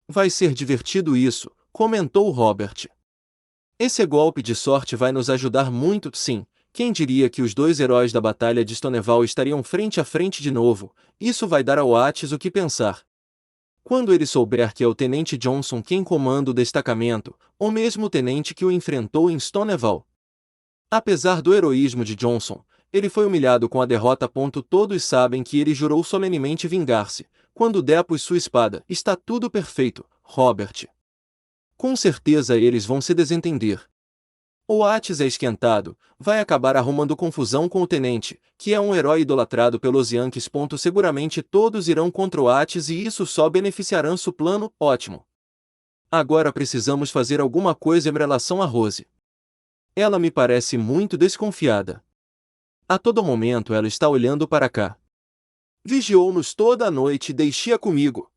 Vai ser divertido isso, comentou Robert. Esse golpe de sorte vai nos ajudar muito, sim. Quem diria que os dois heróis da Batalha de Stonewall estariam frente a frente de novo? Isso vai dar a Oates o que pensar. Quando ele souber que é o Tenente Johnson quem comanda o destacamento, ou mesmo o tenente que o enfrentou em Stonewall. Apesar do heroísmo de Johnson, ele foi humilhado com a derrota. Todos sabem que ele jurou solenemente vingar-se. Quando depus sua espada, está tudo perfeito, Robert. Com certeza eles vão se desentender. Oates é esquentado, vai acabar arrumando confusão com o tenente, que é um herói idolatrado pelos Yankees. Seguramente todos irão contra Oates e isso só beneficiará seu plano. Ótimo. Agora precisamos fazer alguma coisa em relação a Rose. Ela me parece muito desconfiada. A todo momento ela está olhando para cá. Vigiou-nos toda a noite. Deixe-a comigo.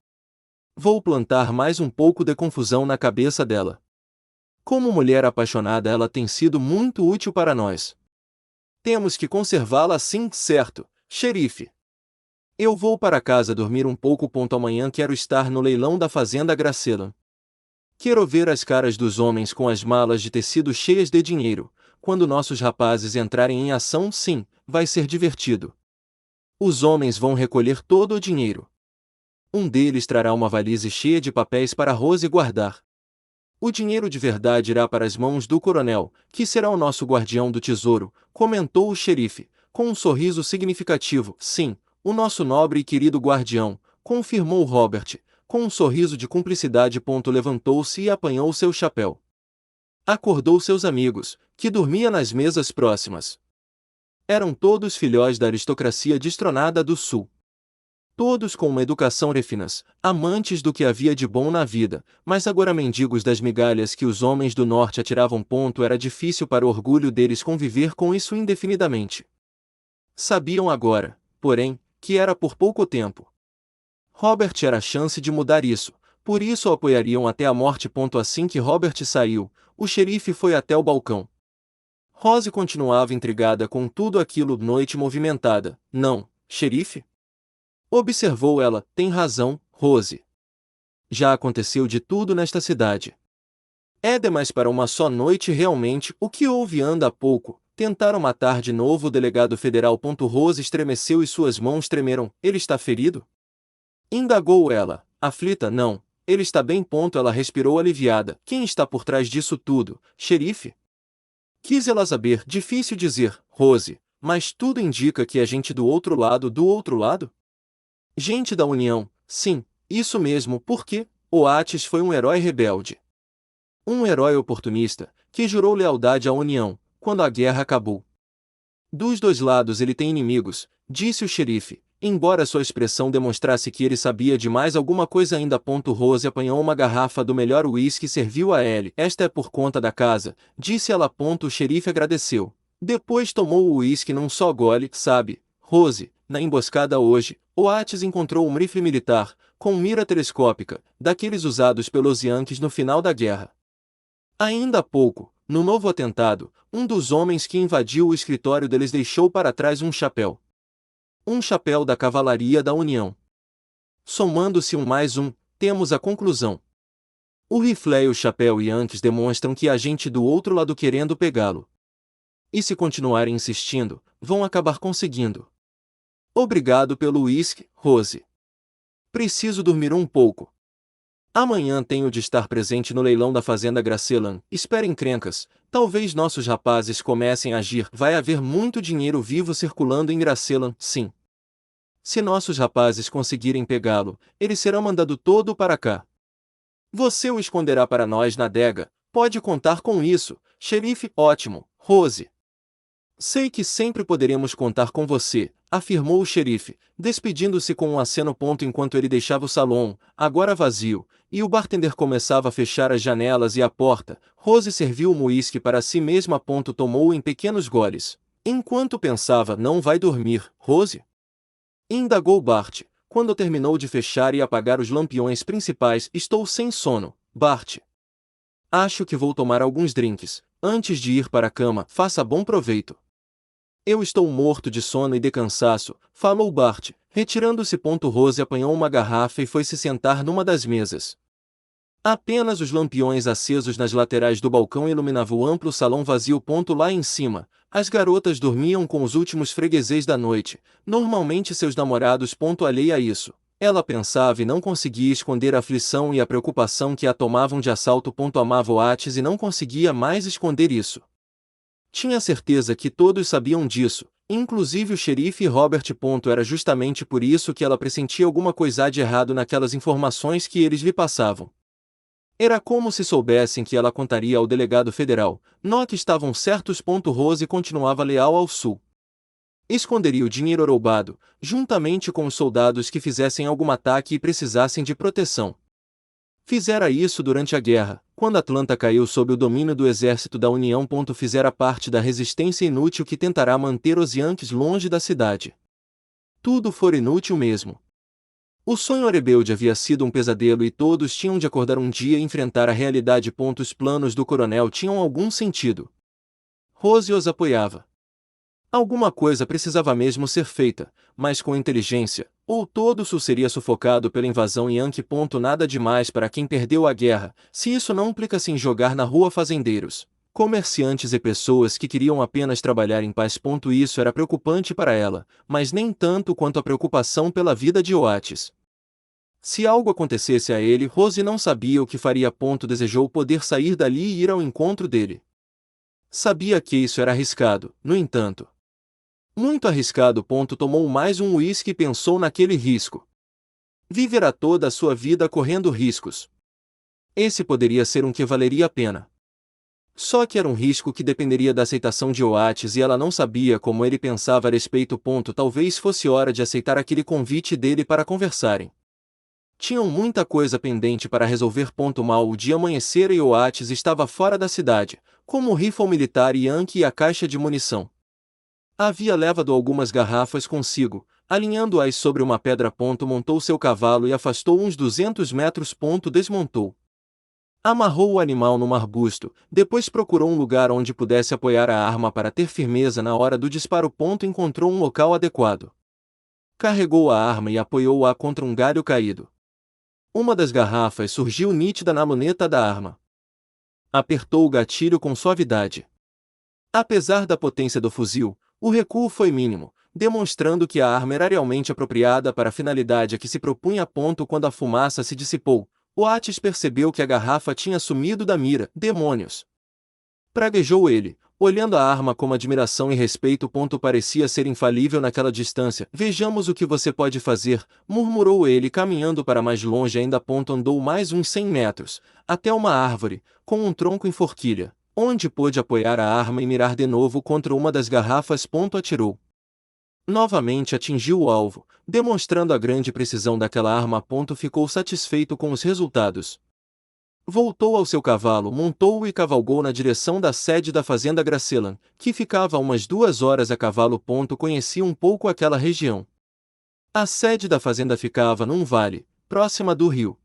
Vou plantar mais um pouco de confusão na cabeça dela. Como mulher apaixonada, ela tem sido muito útil para nós. Temos que conservá-la assim, certo, xerife? Eu vou para casa dormir um pouco. Amanhã quero estar no leilão da fazenda Graceland. Quero ver as caras dos homens com as malas de tecido cheias de dinheiro. Quando nossos rapazes entrarem em ação, sim, vai ser divertido. Os homens vão recolher todo o dinheiro. Um deles trará uma valise cheia de papéis para Rose guardar. O dinheiro de verdade irá para as mãos do coronel, que será o nosso guardião do tesouro, comentou o xerife, com um sorriso significativo. Sim, o nosso nobre e querido guardião, confirmou Robert, com um sorriso de cumplicidade. Levantou-se e apanhou seu chapéu. Acordou seus amigos, que dormia nas mesas próximas. Eram todos filhóis da aristocracia destronada do sul. Todos com uma educação refinas, amantes do que havia de bom na vida, mas agora mendigos das migalhas que os homens do norte atiravam. Era difícil para o orgulho deles conviver com isso indefinidamente. Sabiam agora, porém, que era por pouco tempo. Robert era a chance de mudar isso, por isso o apoiariam até a morte. Assim que Robert saiu, o xerife foi até o balcão. Rose continuava intrigada com tudo aquilo. Noite movimentada. Não, xerife? Observou ela. Tem razão, Rose. Já aconteceu de tudo nesta cidade. É demais para uma só noite realmente. O que houve? Anda há pouco. Tentaram matar de novo o delegado federal. Rose estremeceu e suas mãos tremeram. Ele está ferido? Indagou ela, aflita. Não, ele está bem. Ela respirou aliviada. Quem está por trás disso tudo, xerife? Quis ela saber. Difícil dizer, Rose, mas tudo indica que é gente do outro lado. Do outro lado? Gente da União, sim, isso mesmo. Porque Oates foi um herói rebelde. Um herói oportunista, que jurou lealdade à União, quando a guerra acabou. Dos dois lados ele tem inimigos, disse o xerife, embora sua expressão demonstrasse que ele sabia de mais alguma coisa ainda. Rose apanhou uma garrafa do melhor uísque e serviu a ele. Esta é por conta da casa, disse ela. O xerife agradeceu. Depois tomou o uísque num só gole. Sabe, Rose, na emboscada hoje, Oates encontrou um rifle militar, com mira telescópica, daqueles usados pelos Yankees no final da guerra. Ainda há pouco, no novo atentado, um dos homens que invadiu o escritório deles deixou para trás um chapéu. Um chapéu da cavalaria da União. Somando-se um mais um, temos a conclusão. O rifle e o chapéu Yankees demonstram que há gente do outro lado querendo pegá-lo. E se continuarem insistindo, vão acabar conseguindo. Obrigado pelo uísque, Rose. Preciso dormir um pouco. Amanhã tenho de estar presente no leilão da fazenda Graceland. Espere encrencas, talvez nossos rapazes comecem a agir. Vai haver muito dinheiro vivo circulando em Graceland, sim. Se nossos rapazes conseguirem pegá-lo, ele será mandado todo para cá. Você o esconderá para nós na adega, pode contar com isso, xerife. Ótimo, Rose. Sei que sempre poderemos contar com você, afirmou o xerife, despedindo-se com um aceno. Enquanto ele deixava o salão, agora vazio, e o bartender começava a fechar as janelas e a porta, Rose serviu o uísque para si mesma. Tomou em pequenos goles. Enquanto pensava, não vai dormir, Rose? Indagou Bart, Quando terminou de fechar e apagar os lampiões principais, estou sem sono, Bart. Acho que vou tomar alguns drinks. Antes de ir para a cama, faça bom proveito. Eu estou morto de sono e de cansaço, falou Bart. Retirando-se. Rose apanhou uma garrafa e foi se sentar numa das mesas. Apenas os lampiões acesos nas laterais do balcão iluminavam o amplo salão vazio. Lá em cima, as garotas dormiam com os últimos fregueses da noite, normalmente seus namorados. Alheia a isso, ela pensava e não conseguia esconder a aflição e a preocupação que a tomavam de assalto. Amava Oates e não conseguia mais esconder isso. Tinha certeza que todos sabiam disso, inclusive o xerife e Robert. Era justamente por isso que ela pressentia alguma coisa de errado naquelas informações que eles lhe passavam. Era como se soubessem que ela contaria ao delegado federal, no que estavam certos. Rose continuava leal ao Sul. Esconderia o dinheiro roubado, juntamente com os soldados que fizessem algum ataque e precisassem de proteção. Fizera isso durante a guerra, quando Atlanta caiu sob o domínio do exército da União. Fizera parte da resistência inútil que tentará manter os Yankees longe da cidade. Tudo fora inútil mesmo. O sonho rebelde havia sido um pesadelo e todos tinham de acordar um dia e enfrentar a realidade. Os planos do coronel tinham algum sentido. Rose os apoiava. Alguma coisa precisava mesmo ser feita, mas com inteligência, ou todo o Sul seria sufocado pela invasão Yankee. Nada demais para quem perdeu a guerra, se isso não implicasse em jogar na rua fazendeiros, comerciantes e pessoas que queriam apenas trabalhar em paz. Isso era preocupante para ela, mas nem tanto quanto a preocupação pela vida de Oates. Se algo acontecesse a ele, Rose não sabia o que faria. Desejou poder sair dali e ir ao encontro dele. Sabia que isso era arriscado, no entanto. Muito arriscado. Tomou mais um uísque e pensou naquele risco. Viverá toda a sua vida correndo riscos. Esse poderia ser um que valeria a pena. Só que era um risco que dependeria da aceitação de Oates e ela não sabia como ele pensava a respeito. Talvez fosse hora de aceitar aquele convite dele para conversarem. Tinham muita coisa pendente para resolver. Mal o dia amanhecera e Oates estava fora da cidade, como o rifle militar Yankee e a caixa de munição. Havia levado algumas garrafas consigo, alinhando-as sobre uma pedra. Montou seu cavalo e afastou uns 200 metros. Desmontou. Amarrou o animal num arbusto, depois procurou um lugar onde pudesse apoiar a arma para ter firmeza na hora do disparo. Encontrou um local adequado. Carregou a arma e apoiou-a contra um galho caído. Uma das garrafas surgiu nítida na luneta da arma. Apertou o gatilho com suavidade. Apesar da potência do fuzil, o recuo foi mínimo, demonstrando que a arma era realmente apropriada para a finalidade a que se propunha. Quando a fumaça se dissipou, Oates percebeu que a garrafa tinha sumido da mira. Demônios! Praguejou ele, olhando a arma com admiração e respeito. Parecia ser infalível naquela distância. Vejamos o que você pode fazer, murmurou ele caminhando para mais longe ainda. Andou mais uns 100 metros, até uma árvore, com um tronco em forquilha, onde pôde apoiar a arma e mirar de novo contra uma das garrafas. Atirou. Novamente atingiu o alvo, demonstrando a grande precisão daquela arma. Ficou satisfeito com os resultados. Voltou ao seu cavalo, montou-o e cavalgou na direção da sede da fazenda Gracellan, que ficava a umas 2 horas a cavalo. Conhecia um pouco aquela região. A sede da fazenda ficava num vale, próxima do rio.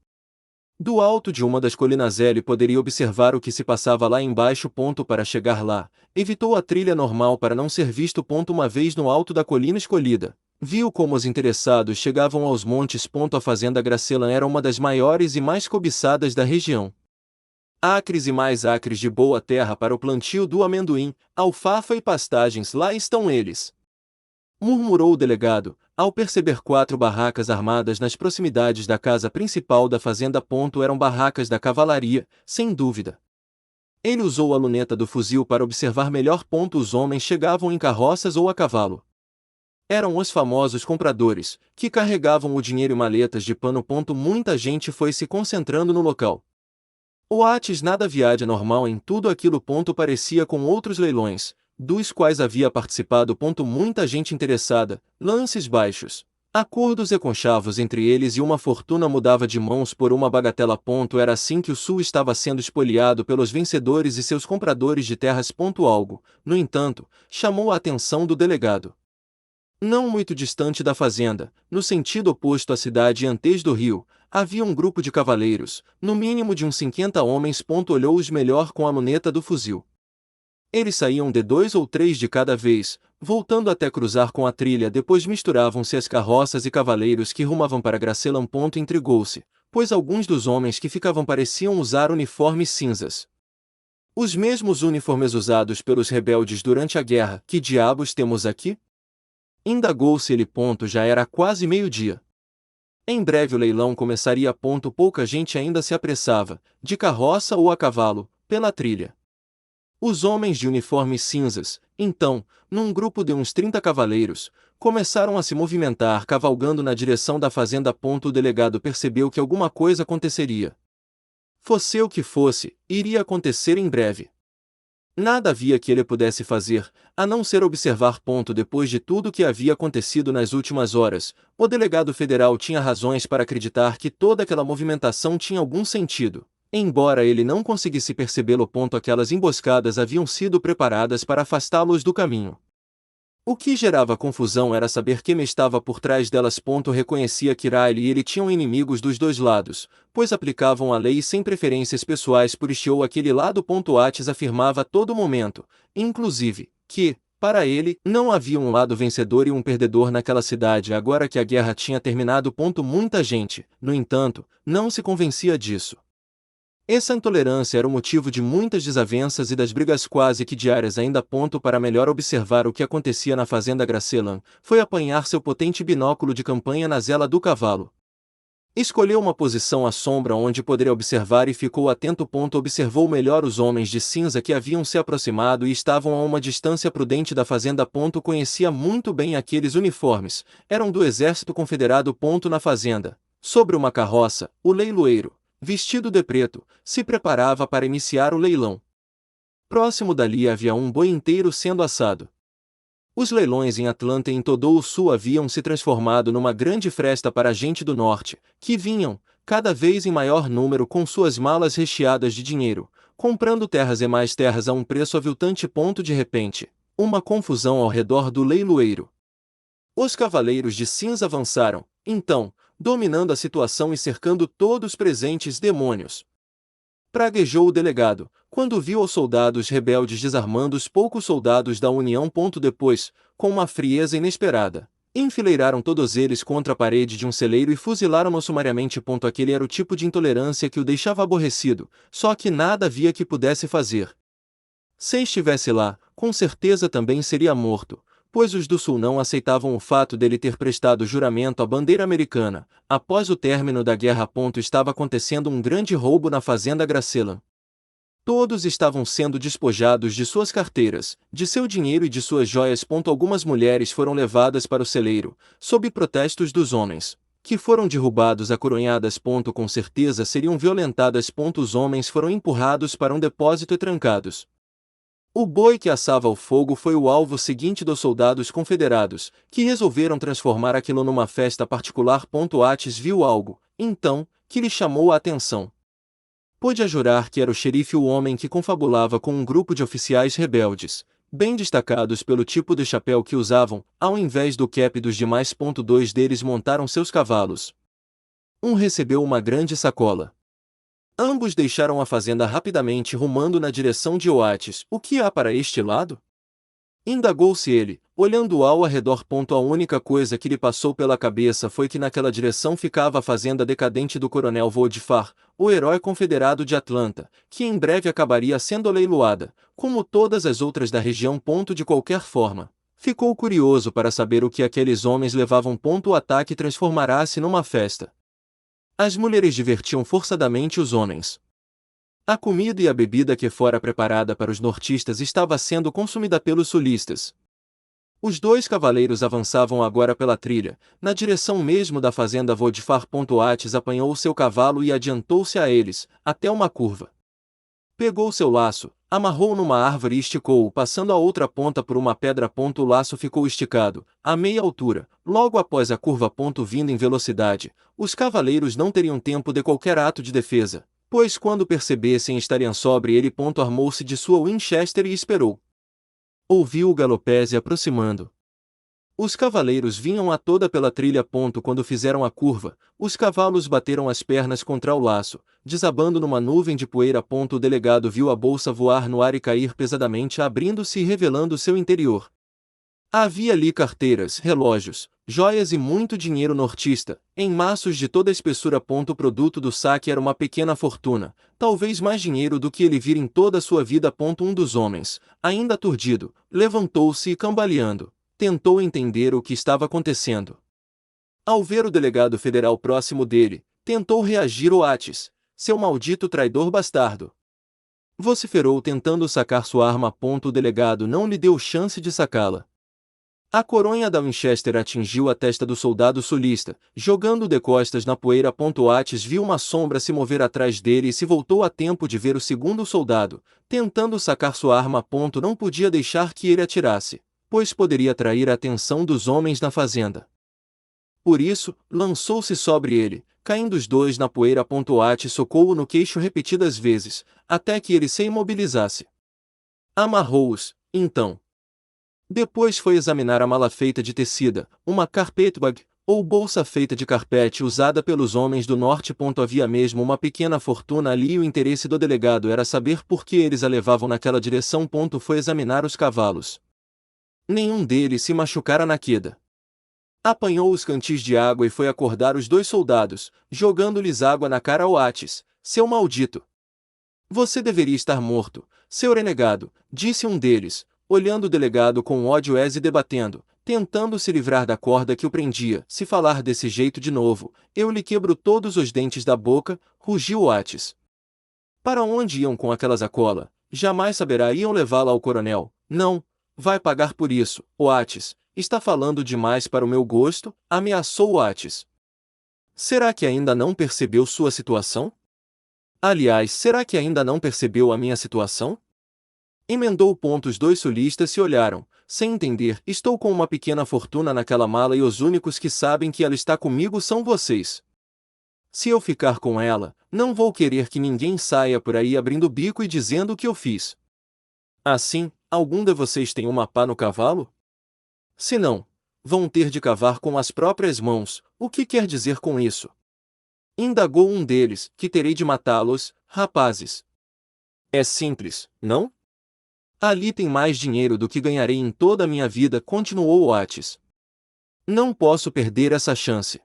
Do alto de uma das colinas ele poderia observar o que se passava lá embaixo. Para chegar lá, evitou a trilha normal para não ser visto. Uma vez no alto da colina escolhida, viu como os interessados chegavam aos montes. A fazenda Gracellan era uma das maiores e mais cobiçadas da região. Acres e mais acres de boa terra para o plantio do amendoim, alfafa e pastagens. Lá estão eles, murmurou o delegado, ao perceber 4 barracas armadas nas proximidades da casa principal da fazenda. Eram barracas da cavalaria, sem dúvida. Ele usou a luneta do fuzil para observar melhor. Os homens chegavam em carroças ou a cavalo. Eram os famosos compradores, que carregavam o dinheiro e maletas de pano. Muita gente foi se concentrando no local. Oates nada havia de normal em tudo aquilo. Parecia com outros leilões, dos quais havia participado. Muita gente interessada, lances baixos, acordos e conchavos entre eles e uma fortuna mudava de mãos por uma bagatela. Era assim que o Sul estava sendo espoliado pelos vencedores e seus compradores de terras. Algo, no entanto, chamou a atenção do delegado. Não muito distante da fazenda, no sentido oposto à cidade e antez do rio, havia um grupo de cavaleiros, no mínimo de uns 50 homens. Olhou-os melhor com a luneta do fuzil. Eles saíam de 2 ou 3 de cada vez, voltando até cruzar com a trilha. Depois misturavam-se as carroças e cavaleiros que rumavam para Gracelan. Intrigou-se, pois alguns dos homens que ficavam pareciam usar uniformes cinzas. Os mesmos uniformes usados pelos rebeldes durante a guerra. Que diabos temos aqui? Indagou-se ele. Já era quase meio-dia. Em breve o leilão começaria. Pouca gente ainda se apressava, de carroça ou a cavalo, pela trilha. Os homens de uniformes cinzas, então, num grupo de uns 30 cavaleiros, começaram a se movimentar cavalgando na direção da fazenda. O delegado percebeu que alguma coisa aconteceria. Fosse o que fosse, iria acontecer em breve. Nada havia que ele pudesse fazer, a não ser observar. Depois de tudo o que havia acontecido nas últimas horas, o delegado federal tinha razões para acreditar que toda aquela movimentação tinha algum sentido, embora ele não conseguisse percebê-lo. Aquelas emboscadas haviam sido preparadas para afastá-los do caminho. O que gerava confusão era saber quem estava por trás delas. Reconhecia que Riley e ele tinham inimigos dos dois lados, pois aplicavam a lei sem preferências pessoais por este ou aquele lado. Ates afirmava a todo momento, inclusive, que, para ele, não havia um lado vencedor e um perdedor naquela cidade agora que a guerra tinha terminado. Muita gente, no entanto, não se convencia disso. Essa intolerância era o motivo de muitas desavenças e das brigas quase que diárias ainda. Para melhor observar o que acontecia na fazenda Gracelan, foi apanhar seu potente binóculo de campanha na zela do cavalo. Escolheu uma posição à sombra onde poderia observar e ficou atento. Observou melhor os homens de cinza que haviam se aproximado e estavam a uma distância prudente da fazenda. Conhecia muito bem aqueles uniformes, eram do exército confederado. Na fazenda, sobre uma carroça, o leiloeiro, vestido de preto, se preparava para iniciar o leilão. Próximo dali havia um boi inteiro sendo assado. Os leilões em Atlanta e em todo o sul haviam se transformado numa grande festa para a gente do norte, que vinham, cada vez em maior número com suas malas recheadas de dinheiro, comprando terras e mais terras a um preço aviltante. De repente, uma confusão ao redor do leiloeiro. Os cavaleiros de cinza avançaram, então, dominando a situação e cercando todos os presentes. Demônios! Praguejou o delegado, quando viu os soldados rebeldes desarmando os poucos soldados da União. Depois, com uma frieza inesperada, enfileiraram todos eles contra a parede de um celeiro e fuzilaram-no sumariamente. Aquele era o tipo de intolerância que o deixava aborrecido, só que nada havia que pudesse fazer. Se estivesse lá, com certeza também seria morto, pois os do Sul não aceitavam o fato dele ter prestado juramento à bandeira americana. Após o término da guerra. Estava acontecendo um grande roubo na fazenda Gracelan. Todos estavam sendo despojados de suas carteiras, de seu dinheiro e de suas joias. Algumas mulheres foram levadas para o celeiro, sob protestos dos homens, que foram derrubados a coronhadas. Com certeza seriam violentadas. Os homens foram empurrados para um depósito e trancados. O boi que assava o fogo foi o alvo seguinte dos soldados confederados, que resolveram transformar aquilo numa festa particular. Ates viu algo, então, que lhe chamou a atenção. Pôde jurar que era o xerife o homem que confabulava com um grupo de oficiais rebeldes, bem destacados pelo tipo de chapéu que usavam, ao invés do cap dos demais. Dois deles montaram seus cavalos. Um recebeu uma grande sacola. Ambos deixaram a fazenda rapidamente rumando na direção de Oates. O que há para este lado? Indagou-se ele, olhando ao arredor. A única coisa que lhe passou pela cabeça foi que naquela direção ficava a fazenda decadente do coronel Voldifar, o herói confederado de Atlanta, que em breve acabaria sendo leiloada, como todas as outras da região. De qualquer forma, ficou curioso para saber o que aqueles homens levavam. O ataque transformará-se numa festa. As mulheres divertiam forçadamente os homens. A comida e a bebida que fora preparada para os nortistas estava sendo consumida pelos sulistas. Os dois cavaleiros avançavam agora pela trilha, na direção mesmo da fazenda Voldifar. Ates apanhou seu cavalo e adiantou-se a eles, até uma curva. Pegou seu laço, amarrou numa árvore e esticou-o passando a outra ponta por uma pedra. O laço ficou esticado, a meia altura, logo após a curva. Vindo em velocidade, os cavaleiros não teriam tempo de qualquer ato de defesa, pois quando percebessem estariam sobre ele. Armou-se de sua Winchester e esperou. Ouviu o galopese aproximando. Os cavaleiros vinham a toda pela trilha. Quando fizeram a curva, os cavalos bateram as pernas contra o laço, desabando numa nuvem de poeira. O delegado viu a bolsa voar no ar e cair pesadamente, abrindo-se e revelando seu interior. Havia ali carteiras, relógios, joias e muito dinheiro nortista, em maços de toda a espessura. O produto do saque era uma pequena fortuna, talvez mais dinheiro do que ele vira em toda a sua vida. Um dos homens, ainda aturdido, levantou-se e, cambaleando, tentou entender o que estava acontecendo. Ao ver o delegado federal próximo dele, tentou reagir. Oates, seu maldito traidor bastardo! Vociferou tentando sacar sua arma. O delegado não lhe deu chance de sacá-la. A coronha da Winchester atingiu a testa do soldado sulista, jogando-o de costas na poeira. Oates viu uma sombra se mover atrás dele e se voltou a tempo de ver o segundo soldado, tentando sacar sua arma. Não podia deixar que ele atirasse, pois poderia atrair a atenção dos homens na fazenda. Por isso, lançou-se sobre ele, caindo os dois na poeira. Oates socou-o no queixo repetidas vezes, até que ele se imobilizasse. Amarrou-os, então. Depois foi examinar a mala feita de tecida, uma carpetbag, ou bolsa feita de carpete usada pelos homens do norte. Havia mesmo uma pequena fortuna ali e o interesse do delegado era saber por que eles a levavam naquela direção. Foi examinar os cavalos. Nenhum deles se machucara na queda. Apanhou os cantis de água e foi acordar os dois soldados, jogando-lhes água na cara. Oates, seu maldito! Você deveria estar morto, seu renegado, disse um deles, olhando o delegado com ódio e debatendo, tentando se livrar da corda que o prendia. Se falar desse jeito de novo, eu lhe quebro todos os dentes da boca, rugiu Oates. Para onde iam com aquela sacola? Jamais saberá. Iam levá-la ao coronel. Não, vai pagar por isso. Oates, está falando demais para o meu gosto, ameaçou Oates. Será que ainda não percebeu sua situação? Aliás, será que ainda não percebeu a minha situação? Emendou. Os dois sulistas se olharam, sem entender. Estou com uma pequena fortuna naquela mala e os únicos que sabem que ela está comigo são vocês. Se eu ficar com ela, não vou querer que ninguém saia por aí abrindo o bico e dizendo o que eu fiz. Assim, algum de vocês tem uma pá no cavalo? Se não, vão ter de cavar com as próprias mãos. O que quer dizer com isso? Indagou um deles, que terei de matá-los, rapazes. É simples, não? Ali tem mais dinheiro do que ganharei em toda a minha vida, continuou Oates. Não posso perder essa chance.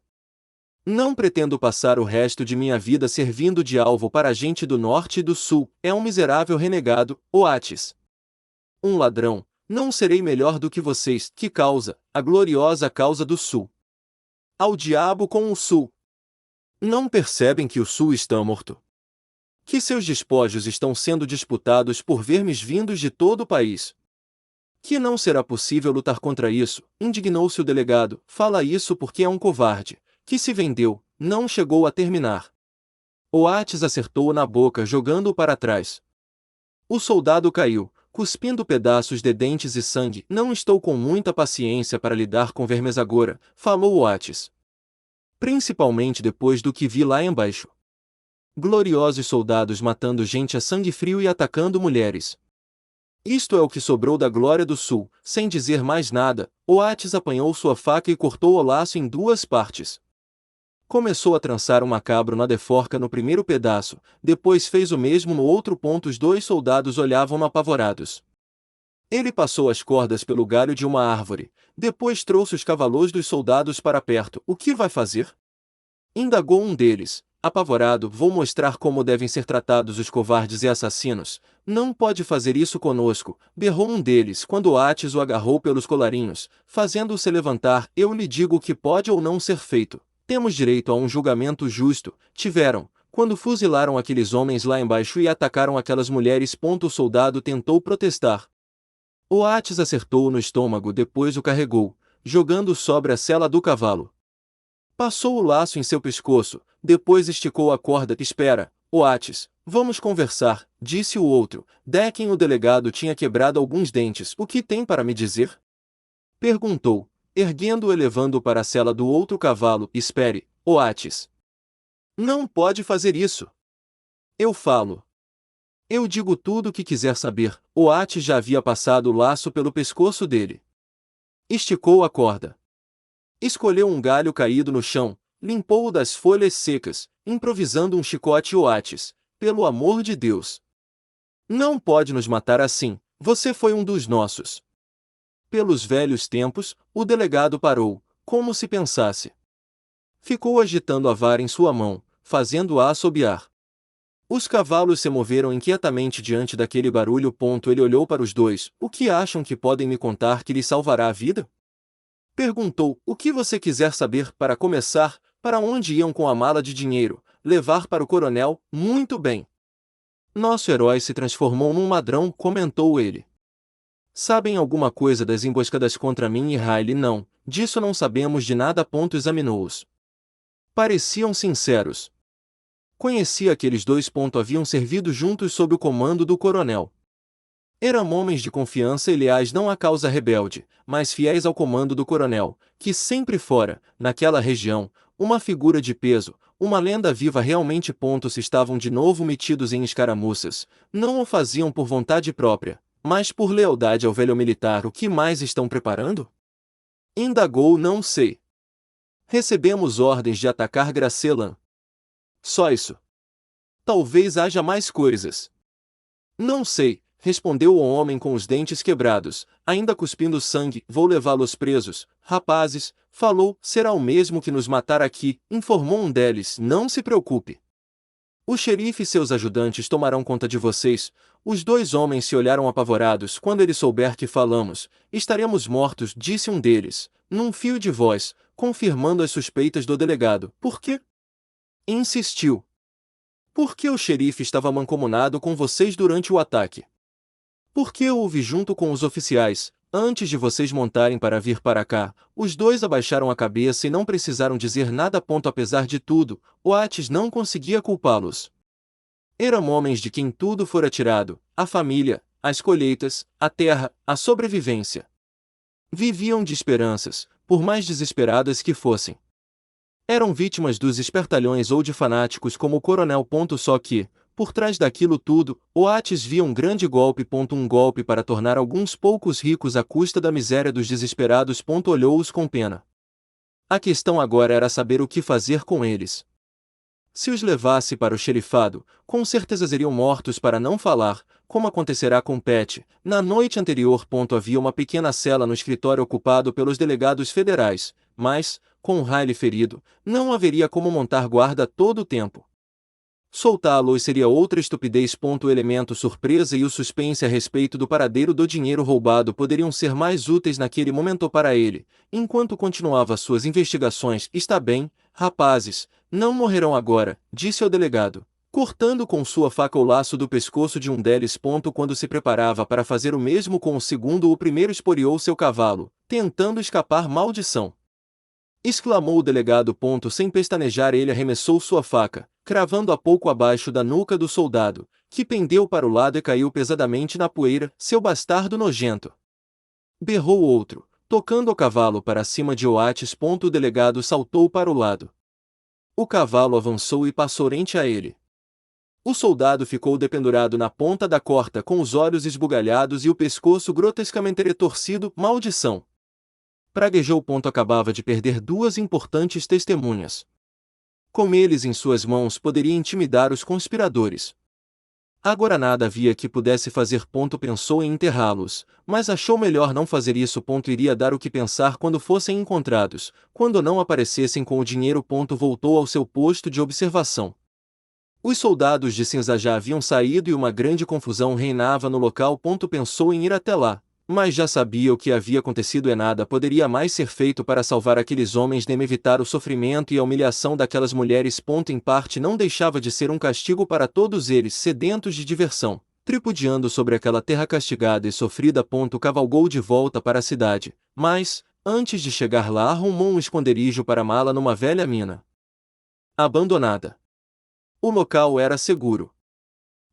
Não pretendo passar o resto de minha vida servindo de alvo para a gente do norte e do sul. É um miserável renegado, Oates. Um ladrão. Não serei melhor do que vocês. Que causa? A gloriosa causa do sul. Ao diabo com o sul. Não percebem que o sul está morto? Que seus despojos estão sendo disputados por vermes vindos de todo o país? Que não será possível lutar contra isso, indignou-se o delegado. Fala isso porque é um covarde, que se vendeu, não chegou a terminar. Oates acertou-o na boca, jogando-o para trás. O soldado caiu, cuspindo pedaços de dentes e sangue. Não estou com muita paciência para lidar com vermes agora, falou Oates. Principalmente depois do que vi lá embaixo. Gloriosos soldados matando gente a sangue frio e atacando mulheres. Isto é o que sobrou da glória do sul. Sem dizer mais nada, Oates apanhou sua faca e cortou o laço em duas partes. Começou a trançar um macabro na deforca no primeiro pedaço, depois fez o mesmo no outro. Os dois soldados olhavam-no apavorados. Ele passou as cordas pelo galho de uma árvore, depois trouxe os cavalos dos soldados para perto. O que vai fazer? Indagou um deles. Apavorado, vou mostrar como devem ser tratados os covardes e assassinos. Não pode fazer isso conosco, berrou um deles quando Oates o agarrou pelos colarinhos, fazendo-o se levantar. Eu lhe digo o que pode ou não ser feito. Temos direito a um julgamento justo. Tiveram, quando fuzilaram aqueles homens lá embaixo e atacaram aquelas mulheres. O soldado tentou protestar. Oates acertou-o no estômago, depois o carregou, jogando-o sobre a sela do cavalo. Passou o laço em seu pescoço, depois esticou a corda. Espera, Oates, vamos conversar, disse o outro. Decken, o delegado, tinha quebrado alguns dentes. O que tem para me dizer? Perguntou, erguendo-o e levando-o para a sela do outro cavalo. Espere, Oates. Não pode fazer isso. Eu falo. Eu digo tudo o que quiser saber. Oates já havia passado o laço pelo pescoço dele. Esticou a corda. Escolheu um galho caído no chão, limpou-o das folhas secas, improvisando um chicote. Oates, pelo amor de Deus! Não pode nos matar assim, você foi um dos nossos. Pelos velhos tempos, o delegado parou, como se pensasse. Ficou agitando a vara em sua mão, fazendo-a assobiar. Os cavalos se moveram inquietamente diante daquele barulho. Ele olhou para os dois. O que acham que podem me contar que lhes salvará a vida? Perguntou. O que você quiser saber. Para começar, para onde iam com a mala de dinheiro? Levar para o coronel? Muito bem. Nosso herói se transformou num ladrão, comentou ele. Sabem alguma coisa das emboscadas contra mim e Riley? Não, disso não sabemos de nada. Examinou-os. Pareciam sinceros. Conhecia aqueles dois. Haviam servido juntos sob o comando do coronel. Eram homens de confiança e leais não à causa rebelde, mas fiéis ao comando do coronel, que sempre fora, naquela região, uma figura de peso, uma lenda viva realmente. Se estavam de novo metidos em escaramuças, não o faziam por vontade própria, mas por lealdade ao velho militar. O que mais estão preparando? Indagou. Não sei. Recebemos ordens de atacar Gracelan. Só isso. Talvez haja mais coisas. Não sei, respondeu o homem com os dentes quebrados, ainda cuspindo sangue. Vou levá-los presos. Rapazes, falou, será o mesmo que nos matar aqui, informou um deles. Não se preocupe. O xerife e seus ajudantes tomarão conta de vocês. Os dois homens se olharam apavorados. Quando ele souber que falamos, estaremos mortos, disse um deles, num fio de voz, confirmando as suspeitas do delegado. Por quê? Insistiu. Porque o xerife estava mancomunado com vocês durante o ataque. Porque eu o vi junto com os oficiais, antes de vocês montarem para vir para cá. Os dois abaixaram a cabeça e não precisaram dizer nada. Apesar de tudo, Oates não conseguia culpá-los. Eram homens de quem tudo fora tirado, a família, as colheitas, a terra, a sobrevivência. Viviam de esperanças, por mais desesperadas que fossem. Eram vítimas dos espertalhões ou de fanáticos como o coronel. Só que, por trás daquilo tudo, Oates via um grande golpe. Um golpe para tornar alguns poucos ricos à custa da miséria dos desesperados. Olhou-os com pena. A questão agora era saber o que fazer com eles. Se os levasse para o xerifado, com certeza seriam mortos. Para não falar, como acontecerá com Pat. Na noite anterior. Havia uma pequena cela no escritório ocupado pelos delegados federais, mas, com Riley ferido, não haveria como montar guarda todo o tempo. Soltá-los seria outra estupidez. O elemento surpresa e o suspense a respeito do paradeiro do dinheiro roubado poderiam ser mais úteis naquele momento para ele, enquanto continuava suas investigações. Está bem, rapazes, não morrerão agora, disse ao delegado, cortando com sua faca o laço do pescoço de um deles. Quando se preparava para fazer o mesmo com o segundo, o primeiro esporeou seu cavalo, tentando escapar. Maldição! Exclamou o delegado. Sem pestanejar, ele arremessou sua faca, cravando-a pouco abaixo da nuca do soldado, que pendeu para o lado e caiu pesadamente na poeira. Seu bastardo nojento! Berrou o outro, tocando o cavalo para cima de Oates. O delegado saltou para o lado. O cavalo avançou e passou rente a ele. O soldado ficou dependurado na ponta da corda com os olhos esbugalhados e o pescoço grotescamente retorcido. Maldição! Praguejou. Acabava de perder duas importantes testemunhas. Com eles em suas mãos poderia intimidar os conspiradores. Agora nada havia que pudesse fazer. Pensou em enterrá-los, mas achou melhor não fazer isso. Iria dar o que pensar quando fossem encontrados, quando não aparecessem com o dinheiro. Voltou ao seu posto de observação. Os soldados de cinza já haviam saído e uma grande confusão reinava no local. Pensou em ir até lá, mas já sabia o que havia acontecido e nada poderia mais ser feito para salvar aqueles homens nem evitar o sofrimento e a humilhação daquelas mulheres. Em parte não deixava de ser um castigo para todos eles, sedentos de diversão, tripudiando sobre aquela terra castigada e sofrida. Cavalgou de volta para a cidade, mas, antes de chegar lá, arrumou um esconderijo para a mala numa velha mina abandonada. O local era seguro.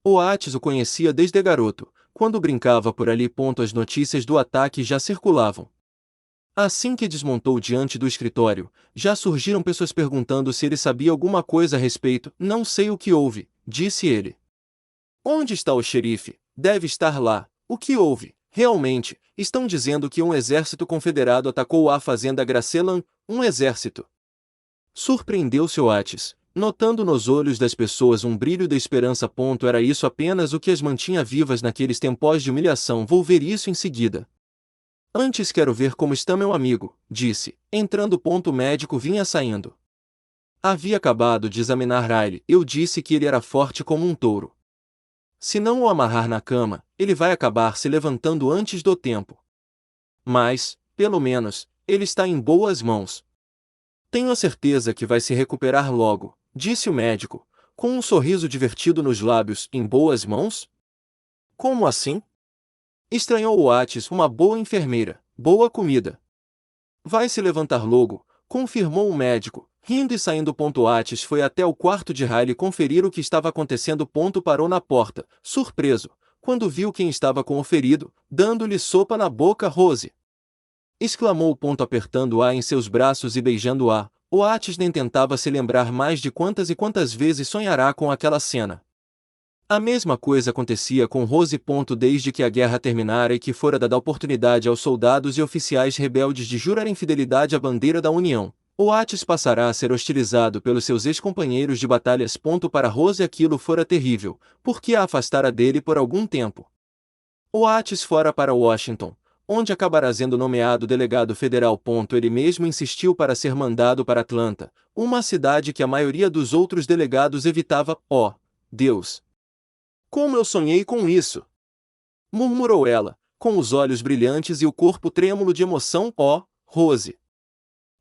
Oates o conhecia desde garoto, quando brincava por ali. As notícias do ataque já circulavam. Assim que desmontou diante do escritório, já surgiram pessoas perguntando se ele sabia alguma coisa a respeito. Não sei o que houve, disse ele. Onde está o xerife? Deve estar lá. O que houve? Realmente, estão dizendo que um exército confederado atacou a fazenda Gracelan, um exército. Surpreendeu-se Oates, notando nos olhos das pessoas um brilho de esperança. Era isso apenas o que as mantinha vivas naqueles tempos de humilhação. Vou ver isso em seguida. Antes quero ver como está meu amigo, disse, entrando. O médico vinha saindo. Havia acabado de examinar Riley. Eu disse que ele era forte como um touro. Se não o amarrar na cama, ele vai acabar se levantando antes do tempo. Mas, pelo menos, ele está em boas mãos. Tenho a certeza que vai se recuperar logo, disse o médico, com um sorriso divertido nos lábios. Em boas mãos? Como assim? Estranhou Oates. Uma boa enfermeira, boa comida. Vai se levantar logo, confirmou o médico, rindo e saindo. Oates foi até o quarto de Riley conferir o que estava acontecendo. Parou na porta, surpreso, quando viu quem estava com o ferido, dando-lhe sopa na boca. Rose! Exclamou. Apertando-a em seus braços e beijando-a. Oates nem tentava se lembrar mais de quantas e quantas vezes sonhará com aquela cena. A mesma coisa acontecia com Rose. Desde que a guerra terminara e que fora dada a oportunidade aos soldados e oficiais rebeldes de jurarem fidelidade à bandeira da União, Oates passará a ser hostilizado pelos seus ex-companheiros de batalhas. Para Rose aquilo fora terrível, porque a afastara dele por algum tempo. Oates fora para Washington, onde acabará sendo nomeado delegado federal. Ele mesmo insistiu para ser mandado para Atlanta, uma cidade que a maioria dos outros delegados evitava. Oh, Deus! Como eu sonhei com isso! Murmurou ela, com os olhos brilhantes e o corpo trêmulo de emoção. Oh, Rose!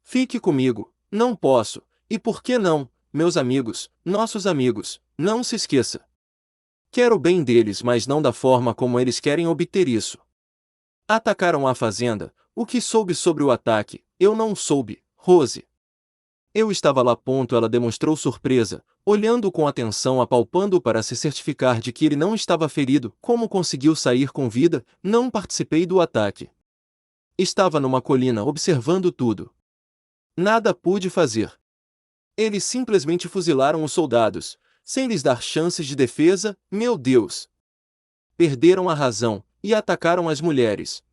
Fique comigo, não posso, e por que não, meus amigos, nossos amigos, não se esqueça. Quero o bem deles, mas não da forma como eles querem obter isso. Atacaram a fazenda. O que soube sobre o ataque? Eu não soube, Rose. Eu estava lá. Ela demonstrou surpresa, olhando com atenção, apalpando para se certificar de que ele não estava ferido. Como conseguiu sair com vida? Não participei do ataque. Estava numa colina observando tudo. Nada pude fazer. Eles simplesmente fuzilaram os soldados, sem lhes dar chances de defesa. Meu Deus! Perderam a razão e atacaram as mulheres.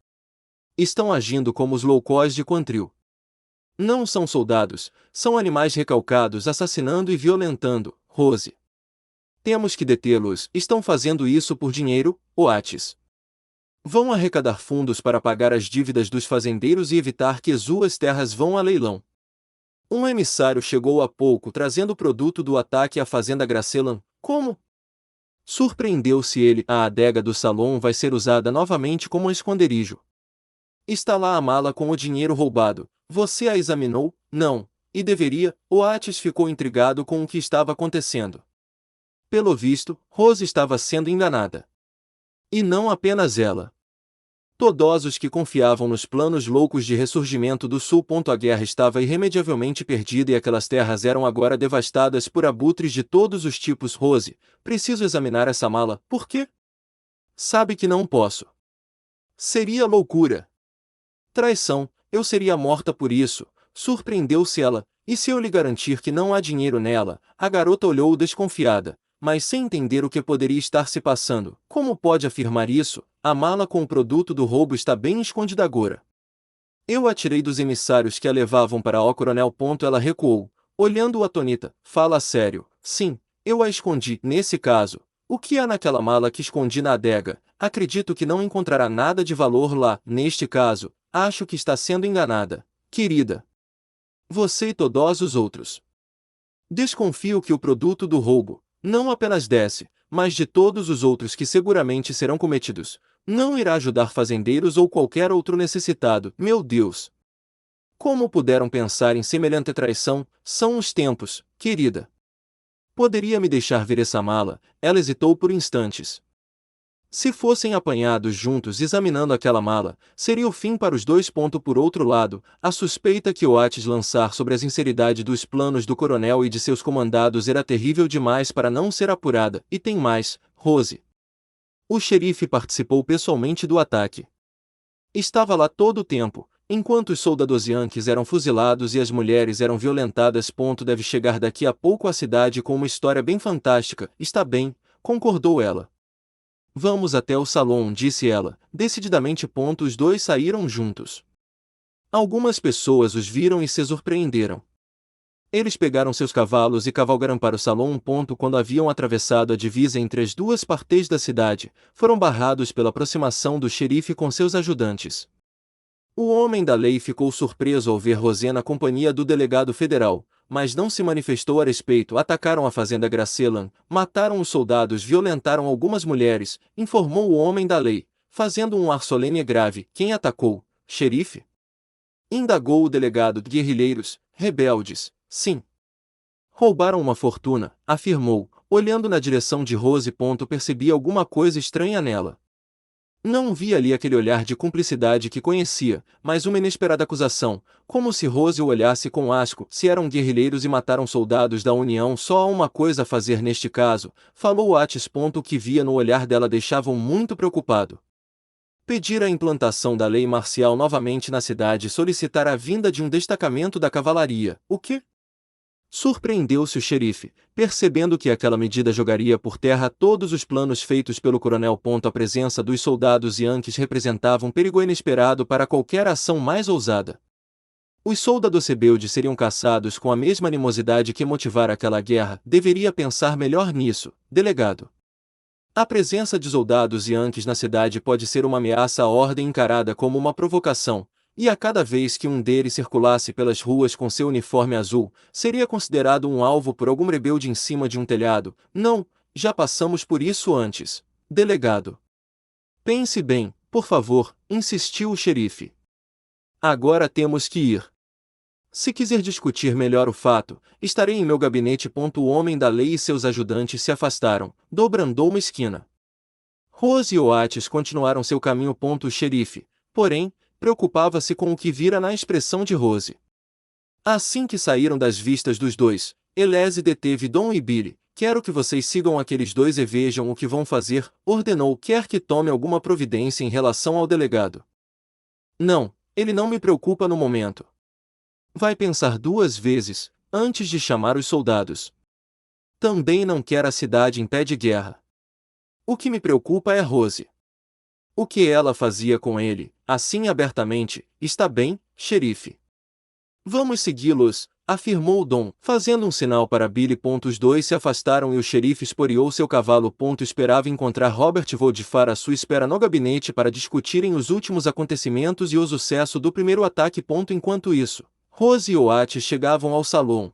Estão agindo como os loucos de Quantrill. Não são soldados, são animais recalcados assassinando e violentando. Rose! Temos que detê-los. Estão fazendo isso por dinheiro, Oates. Vão arrecadar fundos para pagar as dívidas dos fazendeiros e evitar que suas terras vão a leilão. Um emissário chegou há pouco trazendo o produto do ataque à fazenda Gracelan. Como? Surpreendeu-se ele. A adega do salão vai ser usada novamente como um esconderijo. Está lá a mala com o dinheiro roubado. Você a examinou? Não. E deveria. Oates ficou intrigado com o que estava acontecendo. Pelo visto, Rose estava sendo enganada. E não apenas ela. Todos os que confiavam nos planos loucos de ressurgimento do Sul. A guerra estava irremediavelmente perdida e aquelas terras eram agora devastadas por abutres de todos os tipos. Rose, preciso examinar essa mala. Por quê? Sabe que não posso. Seria loucura. Traição, eu seria morta por isso. Surpreendeu-se ela. E se eu lhe garantir que não há dinheiro nela? A garota olhou desconfiada, mas sem entender o que poderia estar se passando. Como pode afirmar isso? A mala com o produto do roubo está bem escondida agora. Eu a tirei dos emissários que a levavam para o coronel. Ela recuou, olhando-o atonita. Fala sério. Sim, eu a escondi. Nesse caso, o que há naquela mala que escondi na adega? Acredito que não encontrará nada de valor lá. Neste caso, acho que está sendo enganada, querida. Você e todos os outros. Desconfio que o produto do roubo, não apenas desse, mas de todos os outros que seguramente serão cometidos, não irá ajudar fazendeiros ou qualquer outro necessitado. Meu Deus! Como puderam pensar em semelhante traição? São os tempos, querida. Poderia me deixar ver essa mala? Ela hesitou por instantes. Se fossem apanhados juntos examinando aquela mala, seria o fim para os dois. Por outro lado, a suspeita que Oates lançar sobre a sinceridade dos planos do coronel e de seus comandados era terrível demais para não ser apurada. E tem mais, Rose. O xerife participou pessoalmente do ataque. Estava lá todo o tempo, enquanto os soldados yankees eram fuzilados e as mulheres eram violentadas. Deve chegar daqui a pouco à cidade com uma história bem fantástica. Está bem, concordou ela. Vamos até o salão, disse ela, decididamente. Os dois saíram juntos. Algumas pessoas os viram e se surpreenderam. Eles pegaram seus cavalos e cavalgaram para o salão. Quando haviam atravessado a divisa entre as duas partes da cidade, foram barrados pela aproximação do xerife com seus ajudantes. O homem da lei ficou surpreso ao ver Rosé na companhia do delegado federal, mas não se manifestou a respeito. Atacaram a fazenda Gracelan, mataram os soldados, violentaram algumas mulheres, informou o homem da lei, fazendo um ar solene e grave. Quem atacou, xerife? Indagou o delegado. Guerrilheiros, rebeldes, sim. Roubaram uma fortuna, afirmou, olhando na direção de Rose. Percebi alguma coisa estranha nela. Não vi ali aquele olhar de cumplicidade que conhecia, mas uma inesperada acusação, como se Rose o olhasse com asco. Se eram guerrilheiros e mataram soldados da União, só há uma coisa a fazer neste caso, falou Atis. O que via no olhar dela deixava-o muito preocupado. Pedir a implantação da lei marcial novamente na cidade e solicitar a vinda de um destacamento da cavalaria. O quê? Surpreendeu-se o xerife, percebendo que aquela medida jogaria por terra todos os planos feitos pelo coronel. A presença dos soldados Yankees representava um perigo inesperado para qualquer ação mais ousada. Os soldados rebeldes seriam caçados com a mesma animosidade que motivara aquela guerra. Deveria pensar melhor nisso, delegado. A presença de soldados Yankees na cidade pode ser uma ameaça à ordem encarada como uma provocação, e a cada vez que um deles circulasse pelas ruas com seu uniforme azul, seria considerado um alvo por algum rebelde em cima de um telhado. Não, já passamos por isso antes, delegado. Pense bem, por favor, insistiu o xerife. Agora temos que ir. Se quiser discutir melhor o fato, estarei em meu gabinete. O homem da lei e seus ajudantes se afastaram, dobrando uma esquina. Rose e Oates continuaram seu caminho. O xerife, porém, preocupava-se com o que vira na expressão de Rose. Assim que saíram das vistas dos dois, Elise deteve Dom e Billy. Quero que vocês sigam aqueles dois e vejam o que vão fazer, ordenou. Quer que tome alguma providência em relação ao delegado? Não, ele não me preocupa no momento. Vai pensar duas vezes, antes de chamar os soldados. Também não quer a cidade em pé de guerra. O que me preocupa é Rose. O que ela fazia com ele, assim abertamente? Está bem, xerife. Vamos segui-los, afirmou Dom, fazendo um sinal para Billy. Os dois se afastaram e o xerife esporeou seu cavalo. Esperava encontrar Robert Voldifar à sua espera no gabinete para discutirem os últimos acontecimentos e o sucesso do primeiro ataque. Enquanto isso, Rose e Oates chegavam ao salão.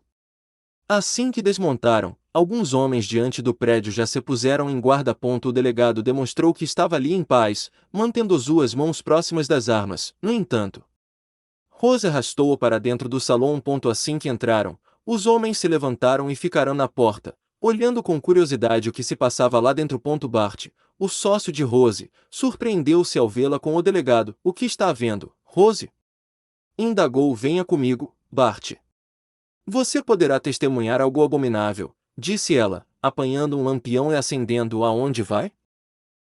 Assim que desmontaram, alguns homens diante do prédio já se puseram em guarda. O delegado demonstrou que estava ali em paz, mantendo suas mãos próximas das armas. No entanto, Rose arrastou-o para dentro do salão. Assim que entraram, os homens se levantaram e ficaram na porta, olhando com curiosidade o que se passava lá dentro. Bart, o sócio de Rose, surpreendeu-se ao vê-la com o delegado. O que está havendo, Rose? Indagou. Venha comigo, Bart. Você poderá testemunhar algo abominável, disse ela, apanhando um lampião e acendendo-o. Aonde vai?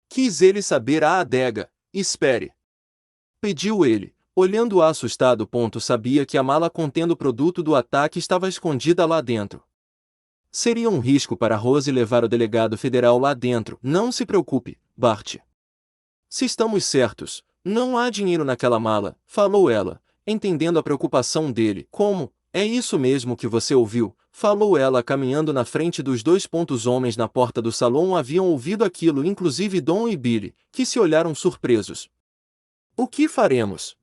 Quis ele saber a adega. Espere. Pediu ele, olhando-a assustado. Sabia que a mala contendo o produto do ataque estava escondida lá dentro. Seria um risco para Rose levar o delegado federal lá dentro. Não se preocupe, Bart. Se estamos certos, não há dinheiro naquela mala, falou ela, entendendo a preocupação dele. Como? É isso mesmo que você ouviu, falou ela caminhando na frente dos dois. Os homens na porta do salão haviam ouvido aquilo, inclusive Dom e Billy, que se olharam surpresos. O que faremos?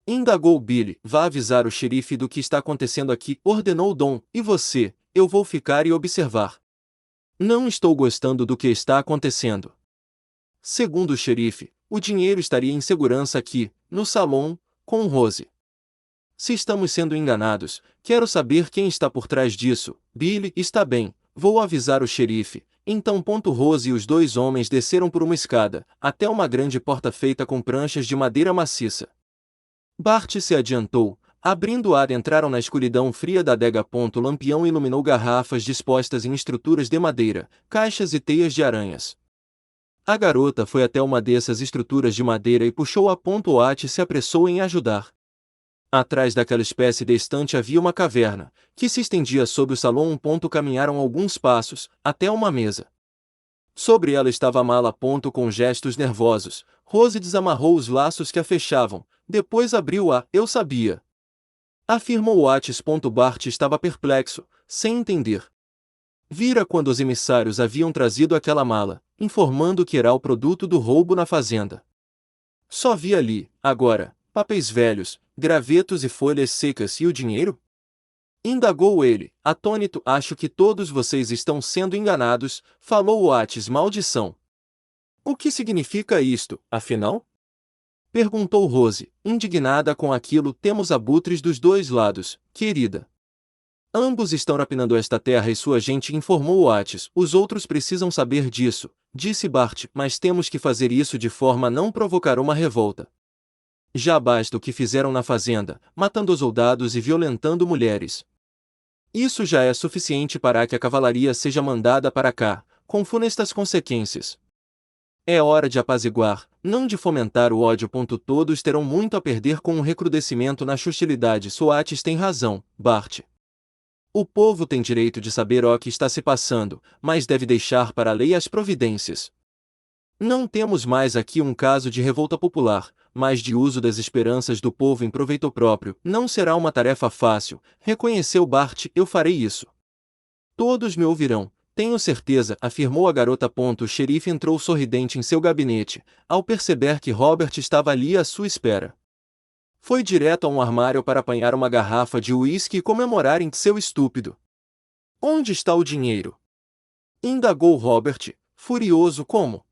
Indagou Billy. Vá avisar o xerife do que está acontecendo aqui, ordenou Dom. E você? Eu vou ficar e observar. Não estou gostando do que está acontecendo. Segundo o xerife, o dinheiro estaria em segurança aqui, no salão, com Rose. Se estamos sendo enganados, quero saber quem está por trás disso. Billy, está bem, vou avisar o xerife. Então. Rose e os dois homens desceram por uma escada, até uma grande porta feita com pranchas de madeira maciça. Bart se adiantou, abrindo-a. Entraram na escuridão fria da adega. O lampião iluminou garrafas dispostas em estruturas de madeira, caixas e teias de aranhas. A garota foi até uma dessas estruturas de madeira e puxou-a. Oates se apressou em ajudar. Atrás daquela espécie de estante havia uma caverna, que se estendia sobre o salão. Caminharam alguns passos, até uma mesa. Sobre ela estava a mala. Com gestos nervosos, Rose desamarrou os laços que a fechavam, depois abriu-a. Eu sabia, afirmou Oates. Bart estava perplexo, sem entender. Vira quando os emissários haviam trazido aquela mala, informando que era o produto do roubo na fazenda. Só vi ali, agora, papéis velhos, gravetos e folhas secas. E o dinheiro? Indagou ele, atônito. Acho que todos vocês estão sendo enganados, falou Oates. Maldição! O que significa isto, afinal? Perguntou Rose, indignada com aquilo. Temos abutres dos dois lados, querida. Ambos estão rapinando esta terra e sua gente, informou Oates. Os outros precisam saber disso, disse Bart, mas temos que fazer isso de forma a não provocar uma revolta. Já basta o que fizeram na fazenda, matando os soldados e violentando mulheres. Isso já é suficiente para que a cavalaria seja mandada para cá, com funestas consequências. É hora de apaziguar, não de fomentar o ódio. Todos terão muito a perder com um recrudescimento nas hostilidades. Oates tem razão, Bart. O povo tem direito de saber o que está se passando, mas deve deixar para a lei as providências. Não temos mais aqui um caso de revolta popular, mas de uso das esperanças do povo em proveito próprio. Não será uma tarefa fácil, reconheceu Bart. Eu farei isso. Todos me ouvirão, tenho certeza, afirmou a garota. O xerife entrou sorridente em seu gabinete, ao perceber que Robert estava ali à sua espera. Foi direto a um armário para apanhar uma garrafa de uísque e comemorar em seu estúpido. Onde está o dinheiro? Indagou Robert, furioso. Como?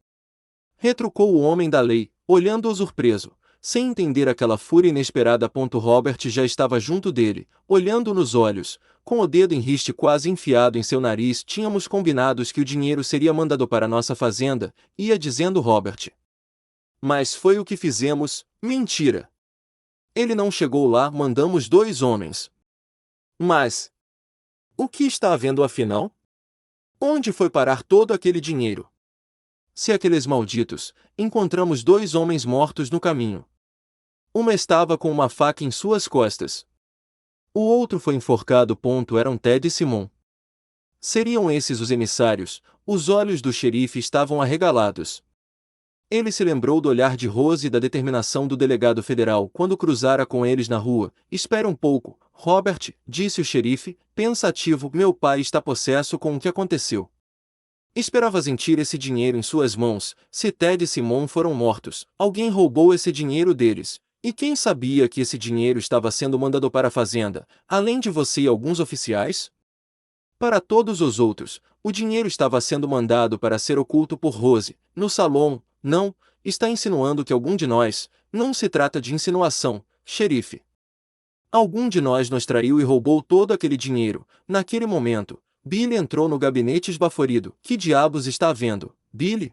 Retrucou o homem da lei, olhando-o surpreso, sem entender aquela fúria inesperada. Robert já estava junto dele, olhando nos olhos, com o dedo em riste quase enfiado em seu nariz. Tínhamos combinados que o dinheiro seria mandado para nossa fazenda, ia dizendo Robert. Mas foi o que fizemos. Mentira! Ele não chegou lá, mandamos 2 homens. Mas o que está havendo afinal? Onde foi parar todo aquele dinheiro? Se aqueles malditos, encontramos 2 homens mortos no caminho. Uma estava com uma faca em suas costas. O outro foi enforcado. Eram Ted e Simon. Seriam esses os emissários? Os olhos do xerife estavam arregalados. Ele se lembrou do olhar de Rose e da determinação do delegado federal quando cruzara com eles na rua. Espera um pouco, Robert, disse o xerife, pensativo. Meu pai está possesso com o que aconteceu. Esperava sentir esse dinheiro em suas mãos. Se Ted e Simon foram mortos, alguém roubou esse dinheiro deles. E quem sabia que esse dinheiro estava sendo mandado para a fazenda, além de você e alguns oficiais? Para todos os outros, o dinheiro estava sendo mandado para ser oculto por Rose, no salão. Não, está insinuando que algum de nós. Não se trata de insinuação, xerife. Algum de nós nos traiu e roubou todo aquele dinheiro. Naquele momento, Billy entrou no gabinete esbaforido. Que diabos está havendo, Billy?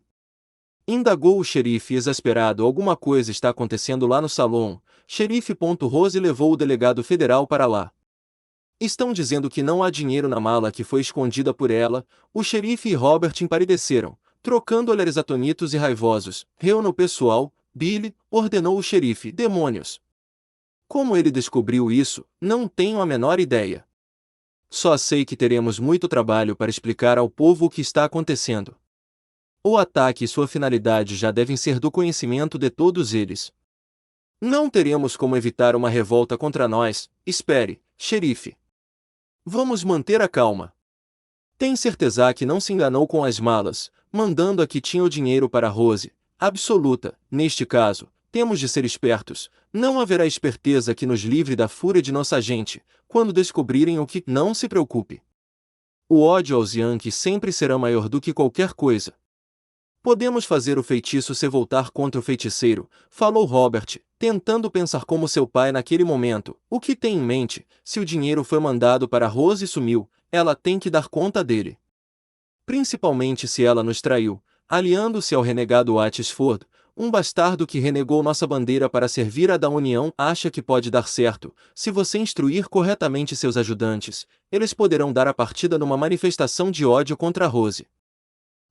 Indagou o xerife exasperado. Alguma coisa está acontecendo lá no salão, xerife. Rose levou o delegado federal para lá. Estão dizendo que não há dinheiro na mala que foi escondida por ela. O xerife e Robert empalideceram, trocando olhares atônitos e raivosos. Reúna o pessoal, Billy, ordenou o xerife. Demônios! Como ele descobriu isso, não tenho a menor ideia. Só sei que teremos muito trabalho para explicar ao povo o que está acontecendo. O ataque e sua finalidade já devem ser do conhecimento de todos eles. Não teremos como evitar uma revolta contra nós. Espere, xerife. Vamos manter a calma. Tem certeza que não se enganou com as malas, mandando a que tinha o dinheiro para Rose? Absoluta. Neste caso, temos de ser espertos. Não haverá esperteza que nos livre da fúria de nossa gente, quando descobrirem o que. Não se preocupe. O ódio aos Yankees sempre será maior do que qualquer coisa. Podemos fazer o feitiço se voltar contra o feiticeiro, falou Robert, tentando pensar como seu pai naquele momento. O que tem em mente? Se o dinheiro foi mandado para Rose e sumiu, ela tem que dar conta dele. Principalmente se ela nos traiu, aliando-se ao renegado Oates Ford, um bastardo que renegou nossa bandeira para servir a da União. Acha que pode dar certo, se você instruir corretamente seus ajudantes, eles poderão dar a partida numa manifestação de ódio contra Rose.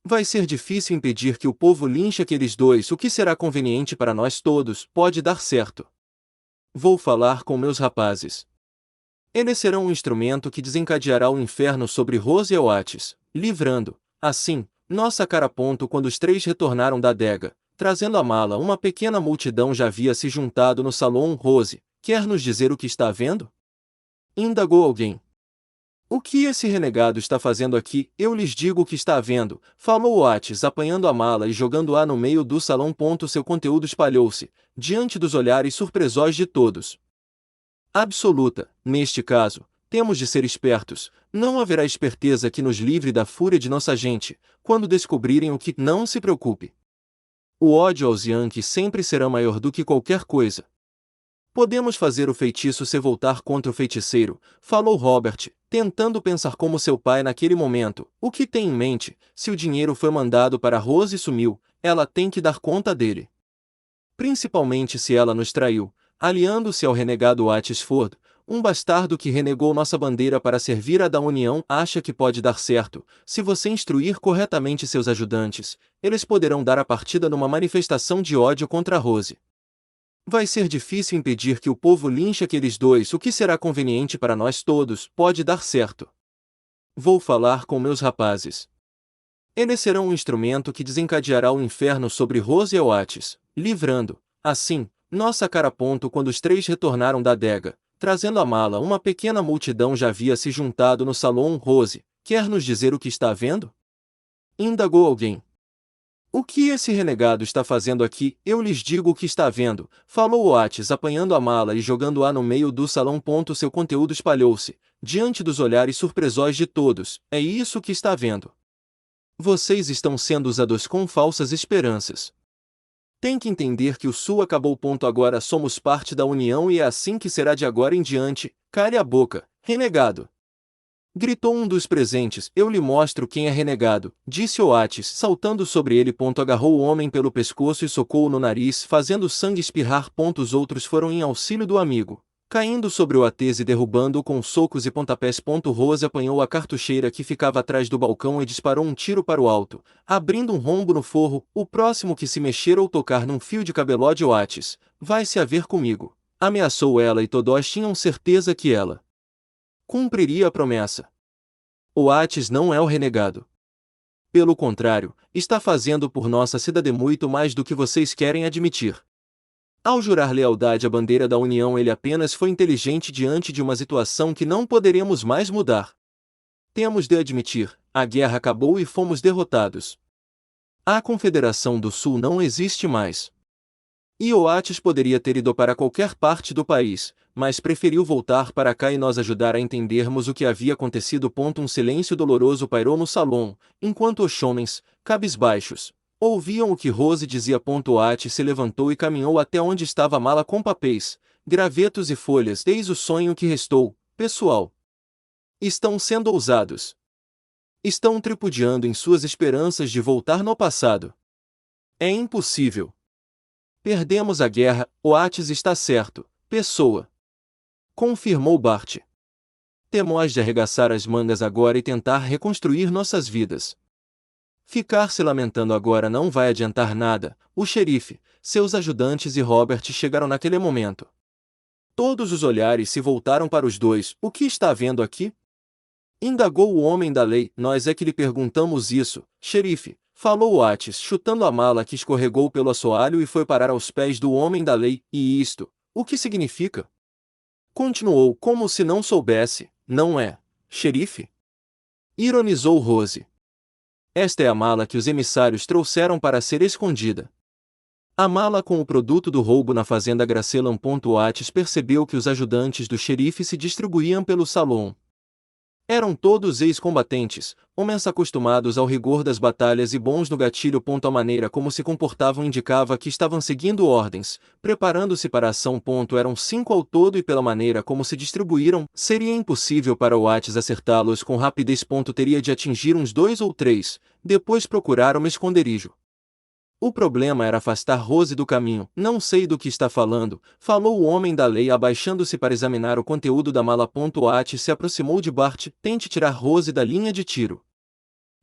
Vai ser difícil impedir que o povo linche aqueles 2. O que será conveniente para nós todos, pode dar certo. Vou falar com meus rapazes. Eles serão um instrumento que desencadeará o inferno sobre Rose e Oates, livrando, assim, Nossa cara. Quando os três retornaram da adega, trazendo a mala, uma pequena multidão já havia se juntado no salão. Rose, quer nos dizer o que está vendo? Indagou alguém. O que esse renegado está fazendo aqui? Eu lhes digo o que está havendo, falou Oates, apanhando a mala e jogando-a no meio do salão. Seu conteúdo espalhou-se, diante dos olhares surpresos de todos. Absoluta, neste caso, temos de ser espertos, não haverá esperteza que nos livre da fúria de nossa gente, quando descobrirem o que. Não se preocupe. O ódio aos Yankees sempre será maior do que qualquer coisa. Podemos fazer o feitiço se voltar contra o feiticeiro, falou Robert, tentando pensar como seu pai naquele momento. O que tem em mente? Se o dinheiro foi mandado para Rose e sumiu, ela tem que dar conta dele. Principalmente se ela nos traiu, aliando-se ao renegado Watesford, um bastardo que renegou nossa bandeira para servir a da União. Acha que pode dar certo, se você instruir corretamente seus ajudantes, eles poderão dar a partida numa manifestação de ódio contra Rose. Vai ser difícil impedir que o povo linche aqueles dois. O que será conveniente para nós todos pode dar certo. Vou falar com meus rapazes. Eles serão um instrumento que desencadeará o inferno sobre Rose e Oates, livrando, assim, nossa cara. Quando os três retornaram da adega, trazendo a mala, uma pequena multidão já havia se juntado no salão. Rose, quer nos dizer o que está vendo? Indagou alguém. O que esse renegado está fazendo aqui? Eu lhes digo o que está vendo, falou Oates, apanhando a mala e jogando-a no meio do salão. Seu conteúdo espalhou-se, diante dos olhares surpresos de todos. É isso que está vendo. Vocês estão sendo usados com falsas esperanças. Tem que entender que o Sul acabou. Agora somos parte da União e é assim que será de agora em diante. Cale a boca, renegado! Gritou um dos presentes. Eu lhe mostro quem é renegado, disse Oates, saltando sobre ele. Agarrou o homem pelo pescoço e socou-o no nariz, fazendo sangue espirrar. Os outros foram em auxílio do amigo, caindo sobre Oates e derrubando-o com socos e pontapés. Rose apanhou a cartucheira que ficava atrás do balcão e disparou um tiro para o alto, abrindo um rombo no forro. O próximo que se mexer ou tocar num fio de cabeló de Oates, vai se haver comigo, ameaçou ela, e todos tinham certeza que ela cumpriria a promessa. Oates não é o renegado. Pelo contrário, está fazendo por nossa cidade muito mais do que vocês querem admitir. Ao jurar lealdade à bandeira da União, ele apenas foi inteligente diante de uma situação que não poderemos mais mudar. Temos de admitir, a guerra acabou e fomos derrotados. A Confederação do Sul não existe mais. E Oates poderia ter ido para qualquer parte do país, mas preferiu voltar para cá e nos ajudar a entendermos o que havia acontecido. Um silêncio doloroso pairou no salão, enquanto os homens, cabisbaixos, ouviam o que Rose dizia. Oates se levantou e caminhou até onde estava a mala com papéis, gravetos e folhas. Eis o sonho que restou, pessoal. Estão sendo ousados. Estão tripudiando em suas esperanças de voltar no passado. É impossível. Perdemos a guerra. Oates está certo, pessoa. Confirmou Bart. Temos de arregaçar as mangas agora e tentar reconstruir nossas vidas. Ficar se lamentando agora não vai adiantar nada. O xerife, seus ajudantes e Robert chegaram naquele momento. Todos os olhares se voltaram para os dois. O que está vendo aqui? Indagou o homem da lei. Nós é que lhe perguntamos isso, xerife, falou Oates, chutando a mala que escorregou pelo assoalho e foi parar aos pés do homem da lei. E isto, o que significa? Continuou como se não soubesse. Não é, xerife? Ironizou Rose. Esta é a mala que os emissários trouxeram para ser escondida. A mala com o produto do roubo na fazenda Gracelan. Oates percebeu que os ajudantes do xerife se distribuíam pelo salão. Eram todos ex-combatentes, homens acostumados ao rigor das batalhas e bons no gatilho. A maneira como se comportavam indicava que estavam seguindo ordens, preparando-se para a ação. Eram 5 ao todo e pela maneira como se distribuíram, seria impossível para Oates acertá-los com rapidez. Teria de atingir uns 2 ou 3, depois procurar um esconderijo. O problema era afastar Rose do caminho. Não sei do que está falando, falou o homem da lei abaixando-se para examinar o conteúdo da mala. Oates se aproximou de Bart. Tente tirar Rose da linha de tiro.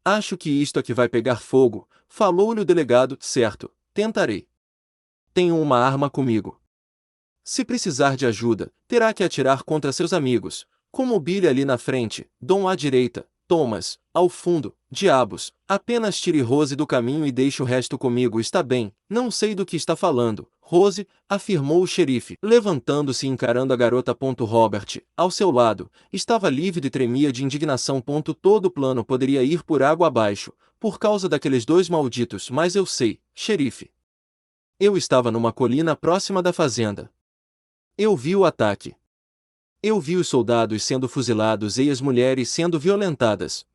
Acho que isto aqui vai pegar fogo, falou-lhe o delegado. Certo, tentarei. Tenho uma arma comigo. Se precisar de ajuda, terá que atirar contra seus amigos, como Billy ali na frente, Dom à direita, Thomas, ao fundo, Diabos, apenas tire Rose do caminho e deixe o resto comigo, está bem, não sei do que está falando, Rose, afirmou o xerife, levantando-se e encarando a garota. Robert, ao seu lado, estava lívido e tremia de indignação. Todo o plano poderia ir por água abaixo, por causa daqueles dois malditos, mas eu sei, xerife. Eu estava numa colina próxima da fazenda. Eu vi o ataque. Eu vi os soldados sendo fuzilados e as mulheres sendo violentadas.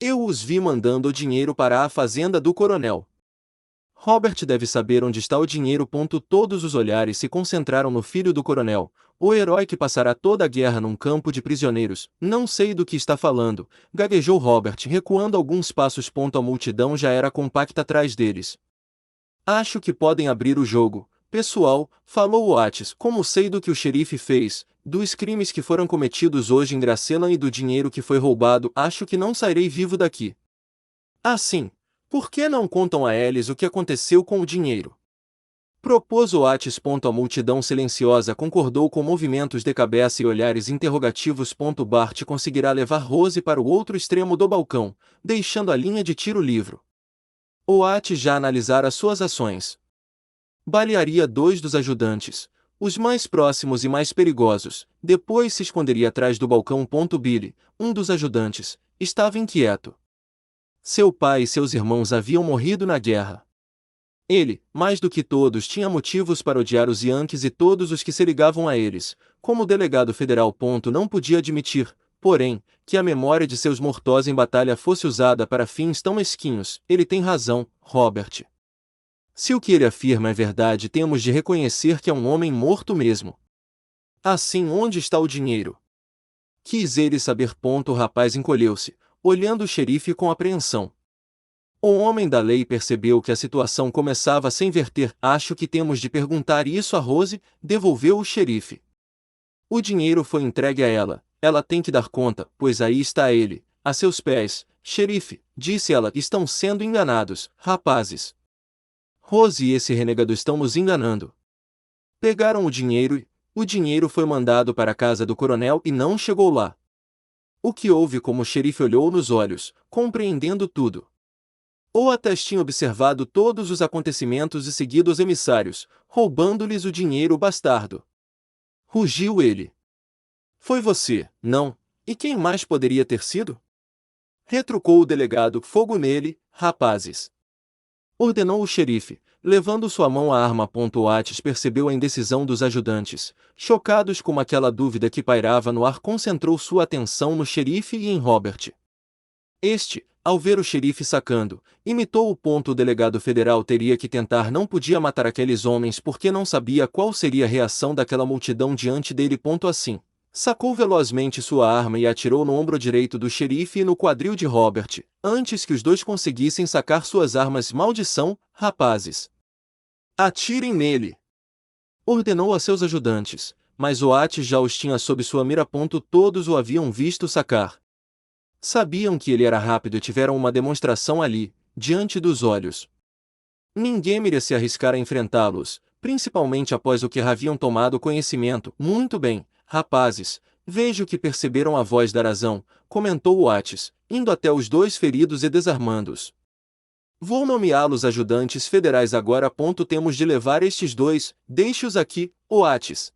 Eu os vi mandando o dinheiro para a fazenda do coronel. Robert deve saber onde está o dinheiro. Todos os olhares se concentraram no filho do coronel, o herói que passará toda a guerra num campo de prisioneiros. Não sei do que está falando, gaguejou Robert, recuando alguns passos. A multidão já era compacta atrás deles. Acho que podem abrir o jogo, pessoal, falou Oates. Como sei do que o xerife fez, dos crimes que foram cometidos hoje em Graceland e do dinheiro que foi roubado, acho que não sairei vivo daqui. Assim, por que não contam a eles o que aconteceu com o dinheiro? Propôs Oates. A multidão silenciosa concordou com movimentos de cabeça e olhares interrogativos. Bart conseguirá levar Rose para o outro extremo do balcão, deixando a linha de tiro livre. Oates já analisara suas ações. Balearia 2 dos ajudantes, os mais próximos e mais perigosos, depois se esconderia atrás do balcão. Billy, um dos ajudantes, estava inquieto. Seu pai e seus irmãos haviam morrido na guerra. Ele, mais do que todos, tinha motivos para odiar os Yankees e todos os que se ligavam a eles, como delegado federal. Não podia admitir, porém, que a memória de seus mortos em batalha fosse usada para fins tão mesquinhos. Ele tem razão, Robert. Se o que ele afirma é verdade, temos de reconhecer que é um homem morto mesmo. Assim, onde está o dinheiro? Quis ele saber. O rapaz encolheu-se, olhando o xerife com apreensão. O homem da lei percebeu que a situação começava a se inverter. Acho que temos de perguntar isso a Rose, devolveu o xerife. O dinheiro foi entregue a ela, ela tem que dar conta, pois aí está ele, a seus pés. Xerife, disse ela, estão sendo enganados, rapazes. Rose e esse renegado estão nos enganando. Pegaram o dinheiro e o dinheiro foi mandado para a casa do coronel e não chegou lá. O que houve? Como o xerife olhou nos olhos, compreendendo tudo. Oates tinha observado todos os acontecimentos e seguido os emissários, roubando-lhes o dinheiro. Bastardo! Rugiu ele. Foi você, não? E quem mais poderia ter sido? Retrucou o delegado. Fogo nele, rapazes! Ordenou o xerife, levando sua mão à arma. Oates percebeu a indecisão dos ajudantes. Chocados com aquela dúvida que pairava no ar, concentrou sua atenção no xerife e em Robert. Este, ao ver o xerife sacando, imitou o delegado federal teria que tentar, não podia matar aqueles homens porque não sabia qual seria a reação daquela multidão diante dele. Assim, sacou velozmente sua arma e atirou no ombro direito do xerife e no quadril de Robert, antes que os dois conseguissem sacar suas armas. Maldição, rapazes! Atirem nele! Ordenou a seus ajudantes, mas Oates já os tinha sob sua mira. Todos o haviam visto sacar. Sabiam que ele era rápido e tiveram uma demonstração ali, diante dos olhos. Ninguém merecia arriscar a enfrentá-los, principalmente após o que haviam tomado conhecimento. Muito bem, rapazes, vejo que perceberam a voz da razão, comentou Oates, indo até os dois feridos e desarmando-os. Vou nomeá-los ajudantes federais agora. Temos de levar estes dois, deixe-os aqui, Oates.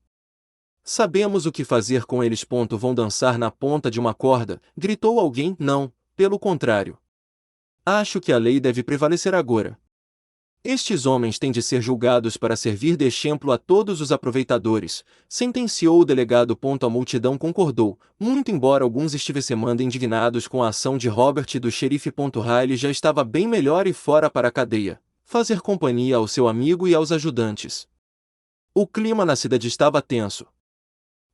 Sabemos o que fazer com eles. Vão dançar na ponta de uma corda, gritou alguém. Não, pelo contrário. Acho que a lei deve prevalecer agora. Estes homens têm de ser julgados para servir de exemplo a todos os aproveitadores, sentenciou o delegado. A multidão concordou, muito embora alguns estivessem indignados com a ação de Robert e do xerife. Riley já estava bem melhor e fora para a cadeia, fazer companhia ao seu amigo e aos ajudantes. O clima na cidade estava tenso.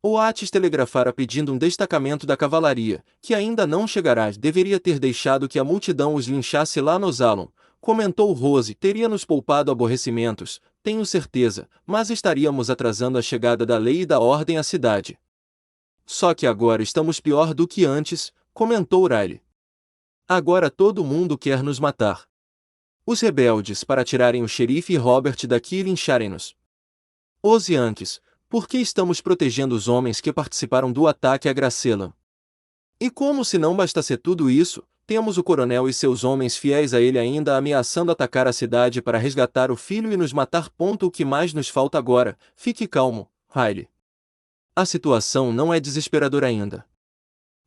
Oates telegrafara pedindo um destacamento da cavalaria, que ainda não chegará. Deveria ter deixado que a multidão os linchasse lá nos Alon, comentou Rose. Teria nos poupado aborrecimentos, tenho certeza, mas estaríamos atrasando a chegada da lei e da ordem à cidade. Só que agora estamos pior do que antes, comentou Riley. Agora todo mundo quer nos matar. Os rebeldes para tirarem o xerife e Robert daqui e lincharem-nos. Os Yankees, por que estamos protegendo os homens que participaram do ataque a Graceland? E como se não bastasse tudo isso, Temos o coronel e seus homens fiéis a ele ainda ameaçando atacar a cidade para resgatar o filho e nos matar. O que mais nos falta agora? Fique calmo, Riley. A situação não é desesperadora ainda.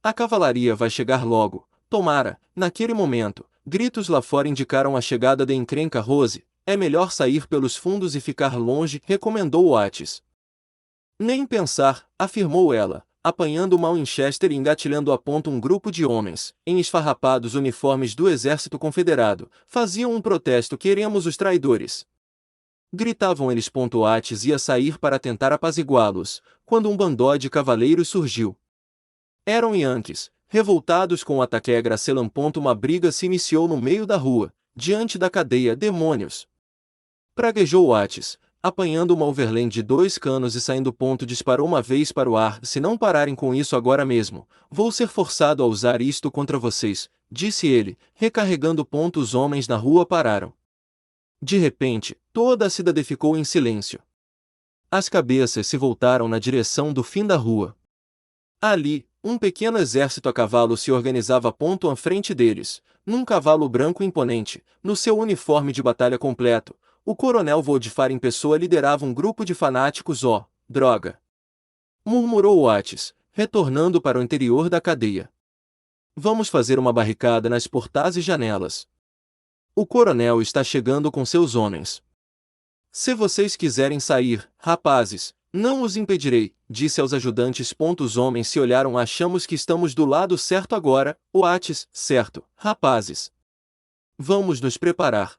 A cavalaria vai chegar logo. Tomara, naquele momento, gritos lá fora indicaram a chegada da encrenca. Rose, é melhor sair pelos fundos e ficar longe, recomendou Oates. Nem pensar, afirmou ela, apanhando uma Winchester e engatilhando a ponta. Um grupo de homens, em esfarrapados uniformes do exército confederado, faziam um protesto. Queremos os traidores. Gritavam eles. Oates ia sair para tentar apaziguá-los, quando um bandó de cavaleiros surgiu. Eram Yankees, revoltados com o ataque a Gracelan. Uma briga se iniciou no meio da rua, diante da cadeia. Demônios! Praguejou Oates, apanhando uma Overland de 2 canos e saindo. Disparou uma vez para o ar. Se não pararem com isso agora mesmo, vou ser forçado a usar isto contra vocês, disse ele, recarregando. Os homens na rua pararam. De repente, toda a cidade ficou em silêncio. As cabeças se voltaram na direção do fim da rua. Ali, um pequeno exército a cavalo se organizava. À frente deles, num cavalo branco imponente, no seu uniforme de batalha completo, o coronel Voldifar em pessoa liderava um grupo de fanáticos. Oh, droga! Murmurou Oates, retornando para o interior da cadeia. Vamos fazer uma barricada nas portas e janelas. O coronel está chegando com seus homens. Se vocês quiserem sair, rapazes, não os impedirei, disse aos ajudantes. Os homens se olharam. Achamos que estamos do lado certo agora, Oates. Certo, rapazes. Vamos nos preparar.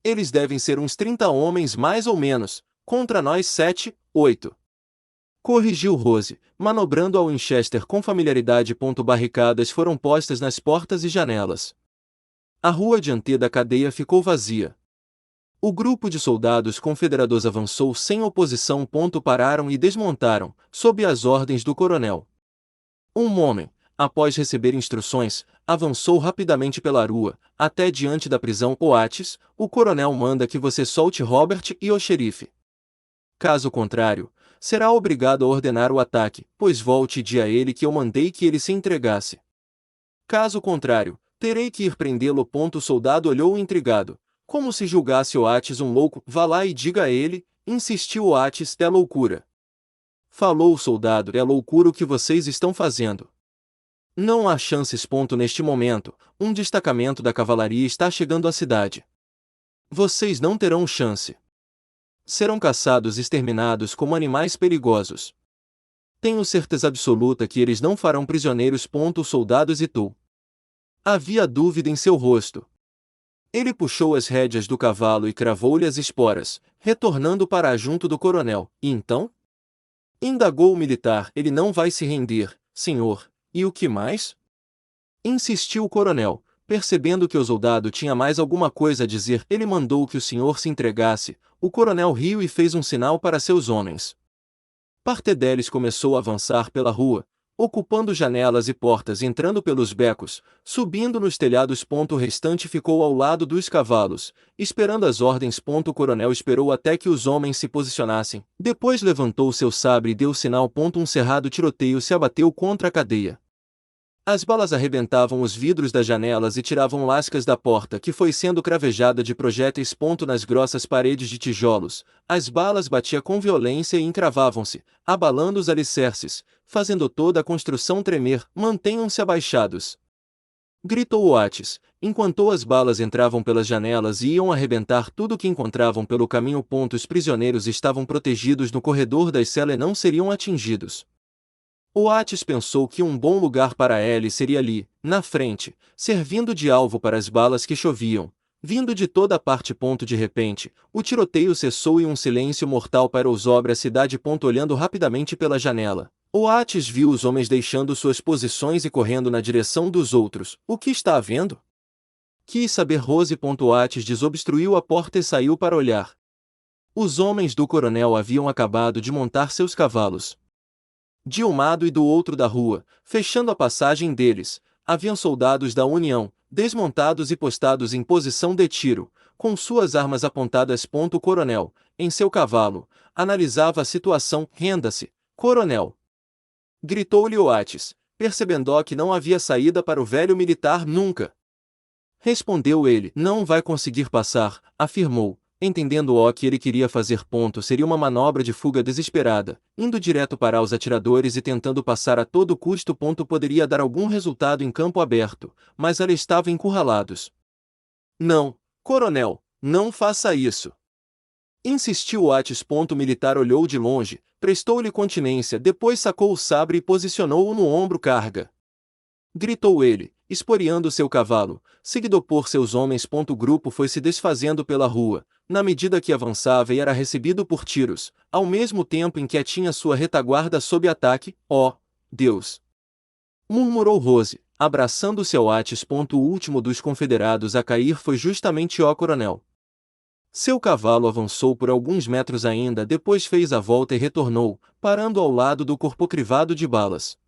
Eles devem ser uns 30 homens mais ou menos, contra nós 7, 8. Corrigiu Rose, manobrando a Winchester com familiaridade. Barricadas foram postas nas portas e janelas. A rua diante da cadeia ficou vazia. O grupo de soldados confederados avançou sem oposição. Pararam e desmontaram, sob as ordens do coronel. Um homem, após receber instruções, avançou rapidamente pela rua, até diante da prisão. Oates, o coronel manda que você solte Robert e o xerife. Caso contrário, será obrigado a ordenar o ataque, pois volte e diga a ele que eu mandei que ele se entregasse. Caso contrário, terei que ir prendê-lo. O soldado olhou intrigado, como se julgasse Oates um louco. Vá lá e diga a ele, insistiu Oates. É loucura. Falou o soldado. É loucura o que vocês estão fazendo. Não há chances. Neste momento, um destacamento da cavalaria está chegando à cidade. Vocês não terão chance. Serão caçados e exterminados como animais perigosos. Tenho certeza absoluta que eles não farão prisioneiros. O soldado hesitou. Havia dúvida em seu rosto. Ele puxou as rédeas do cavalo e cravou-lhe as esporas, retornando para junto do coronel. E então? Indagou o militar. Ele não vai se render, senhor. E o que mais? Insistiu o coronel, percebendo que o soldado tinha mais alguma coisa a dizer. Ele mandou que o senhor se entregasse. O coronel riu e fez um sinal para seus homens. Parte deles começou a avançar pela rua, ocupando janelas e portas, entrando pelos becos, subindo nos telhados. O restante ficou ao lado dos cavalos, esperando as ordens. O coronel esperou até que os homens se posicionassem, depois levantou seu sabre e deu sinal. Um cerrado tiroteio se abateu contra a cadeia. As balas arrebentavam os vidros das janelas e tiravam lascas da porta, que foi sendo cravejada de projéteis. Nas grossas paredes de tijolos, as balas batiam com violência e encravavam-se, abalando os alicerces, fazendo toda a construção tremer. Mantenham-se abaixados! Gritou Oates, enquanto as balas entravam pelas janelas e iam arrebentar tudo o que encontravam pelo caminho. Os prisioneiros estavam protegidos no corredor das celas e não seriam atingidos. Oates pensou que um bom lugar para ele seria ali, na frente, servindo de alvo para as balas que choviam, vindo de toda a parte. De repente, o tiroteio cessou e um silêncio mortal pairou sobre a cidade. Olhando rapidamente pela janela, Oates viu os homens deixando suas posições e correndo na direção dos outros. O que está havendo? Quis saber Rose. Oates desobstruiu a porta e saiu para olhar. Os homens do coronel haviam acabado de montar seus cavalos. De um lado e do outro da rua, fechando a passagem deles, haviam soldados da União, desmontados e postados em posição de tiro, com suas armas apontadas. O coronel, em seu cavalo, analisava a situação. Renda-se, coronel! Gritou-lhe Oates, percebendo que não havia saída para o velho militar nunca. Respondeu ele. Não vai conseguir passar, afirmou, entendendo que ele queria fazer. Seria uma manobra de fuga desesperada, indo direto para os atiradores e tentando passar a todo custo. Poderia dar algum resultado em campo aberto, mas ali estavam encurralados. Não, coronel, não faça isso. Insistiu Oates. O militar olhou de longe, prestou-lhe continência, depois sacou o sabre e posicionou-o no ombro. Carga! Gritou ele, esporeando seu cavalo, seguido por seus homens. O grupo foi se desfazendo pela rua, na medida que avançava e era recebido por tiros, ao mesmo tempo em que tinha sua retaguarda sob ataque. Oh, Deus! Murmurou Rose, abraçando-se ao Oates. O último dos confederados a cair foi justamente o coronel. Seu cavalo avançou por alguns metros ainda, depois fez a volta e retornou, parando ao lado do corpo crivado de balas.